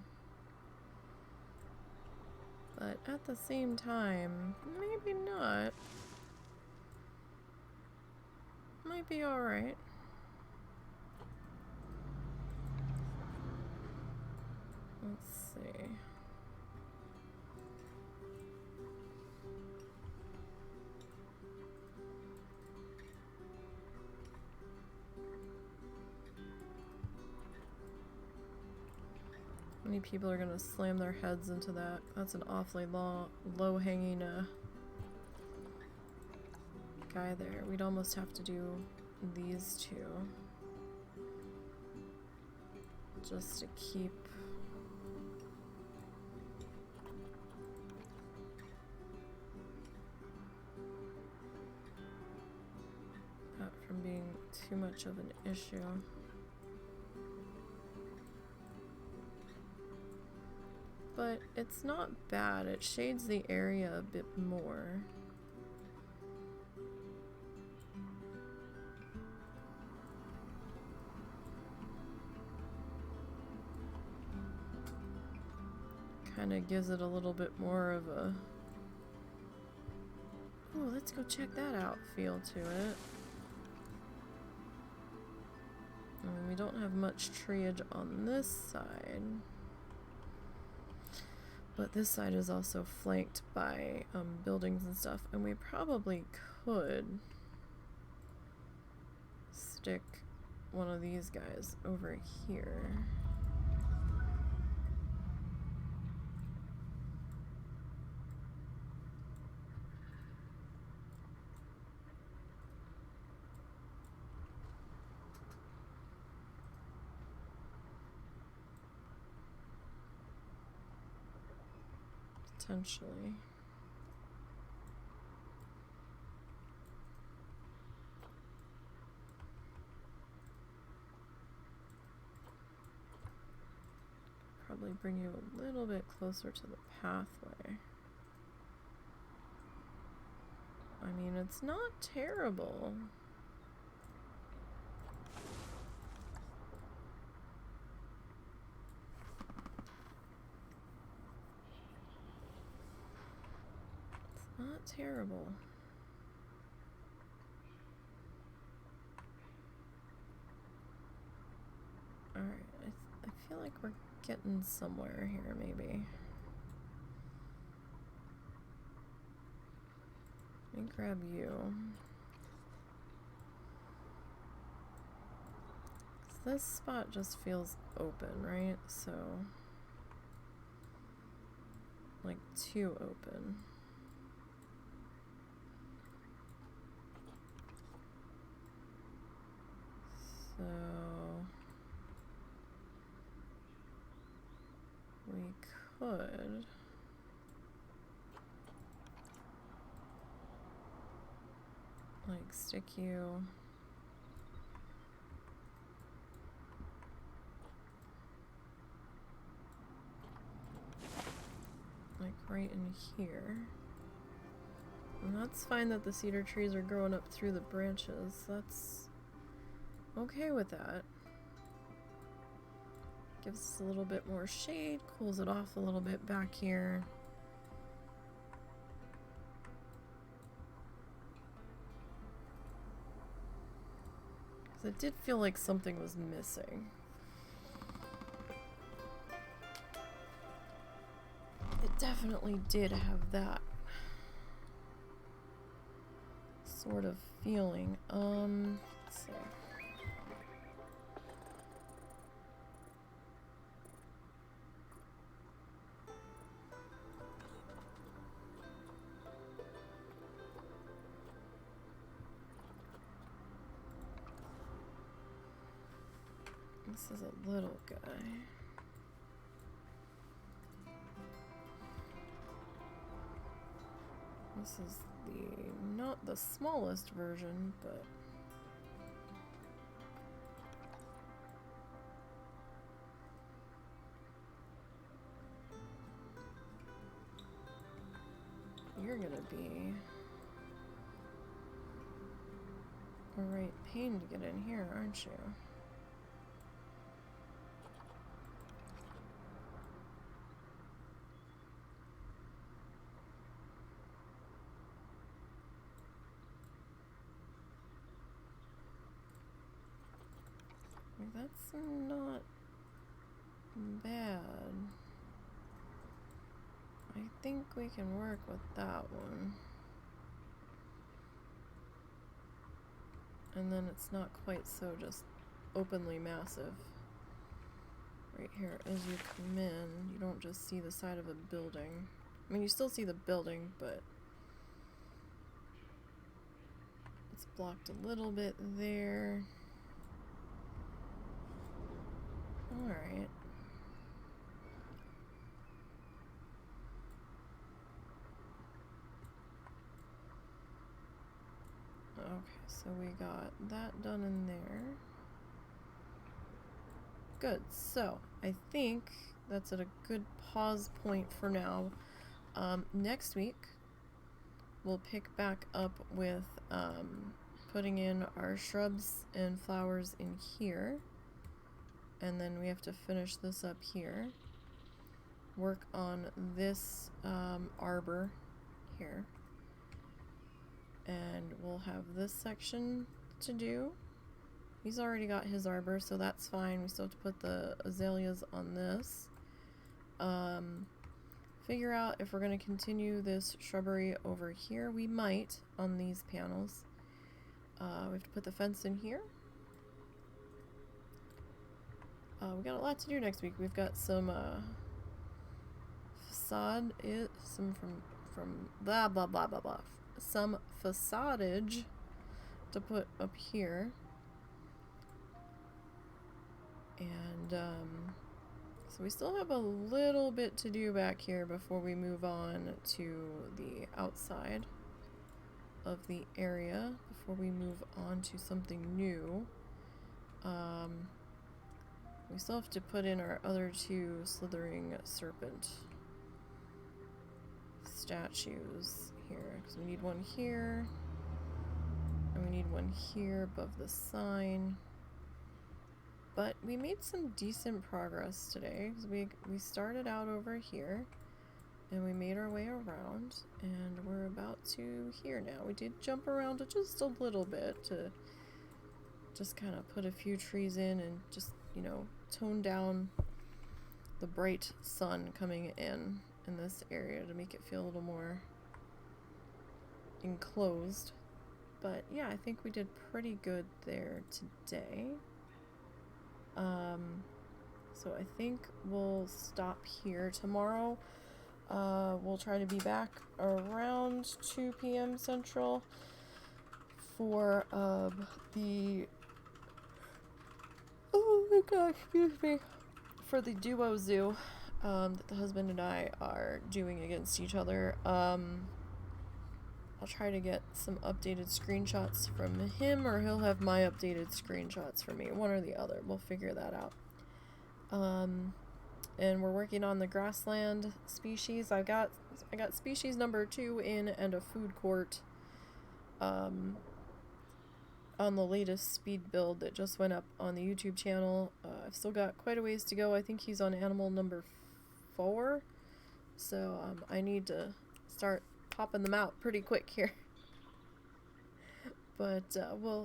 But at the same time, maybe not. Might be alright. Let's see. How many people are gonna slam their heads into that? That's an awfully low-hanging guy there. We'd almost have to do these two. Just to keep that from being too much of an issue. But it's not bad. It shades the area a bit more. Kind of gives it a little bit more of a, oh, let's go check that out feel to it. I mean, we don't have much treeage on this side. But this side is also flanked by buildings and stuff, and we probably could stick one of these guys over here. Potentially. Probably bring you a little bit closer to the pathway. I mean, it's not terrible. Not terrible. Alright, I feel like we're getting somewhere here, maybe. Let me grab you. 'Cause this spot just feels open, right? So like too open. So we could like stick you like right in here. And that's fine that the cedar trees are growing up through the branches. That's okay with that. Gives us a little bit more shade, cools it off a little bit back here. Because it did feel like something was missing. It definitely did have that sort of feeling. Let's see. This is a little guy. This is not the smallest version, but you're gonna be a right pain to get in here, aren't you? That's not bad. I think we can work with that one. And then it's not quite so just openly massive. Right here, as you come in, you don't just see the side of a building. I mean, you still see the building, but it's blocked a little bit there. Alright. Okay, so we got that done in there. Good, so I think that's at a good pause point for now. Next week, we'll pick back up with putting in our shrubs and flowers in here. And then we have to finish this up here. Work on this arbor here. And we'll have this section to do. He's already got his arbor, so that's fine. We still have to put the azaleas on this. Figure out if we're going to continue this shrubbery over here. We might on these panels. We have to put the fence in here. We got a lot to do next week. We've got some facade, some from blah blah blah blah blah. Some facadage to put up here, and so we still have a little bit to do back here before we move on to the outside of the area. Before we move on to something new. We still have to put in our other two slithering serpent statues here, because we need one here, and we need one here above the sign. But we made some decent progress today, because we started out over here, and we made our way around, and we're about to here now. We did jump around just a little bit to just kind of put a few trees in and just, you know, tone down the bright sun coming in this area to make it feel a little more enclosed. But yeah, I think we did pretty good there today. So I think we'll stop here. Tomorrow we'll try to be back around 2 p.m. Central for the oh my god, excuse me, for the duo zoo that the husband and I are doing against each other. I'll try to get some updated screenshots from him, or he'll have my updated screenshots for me. One or the other. We'll figure that out. And we're working on the grassland species. I got species number 2 in and a food court on the latest speed build that just went up on the YouTube channel. I've still got quite a ways to go. I think he's on animal number 4. So I need to start popping them out pretty quick here. But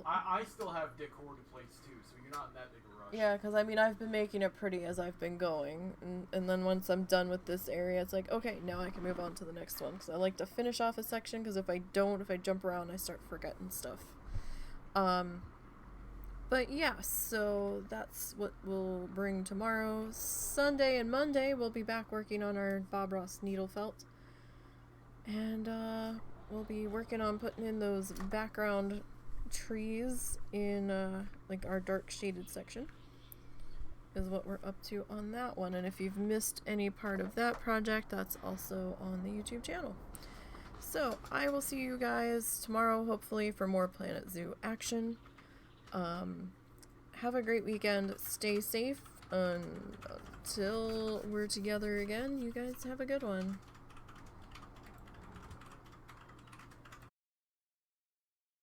I still have decor to place too, so you're not in that big a rush. Yeah, because I mean, I've been making it pretty as I've been going, and then once I'm done with this area, it's like, okay, now I can move on to the next one, because I like to finish off a section, because if I jump around, I start forgetting stuff. But yeah, so that's what we'll bring tomorrow. Sunday and Monday, we'll be back working on our Bob Ross needle felt. And we'll be working on putting in those background trees in like our dark shaded section is what we're up to on that one. And if you've missed any part of that project, that's also on the YouTube channel. So I will see you guys tomorrow, hopefully, for more Planet Zoo action. Have a great weekend. Stay safe until we're together again. You guys have a good one.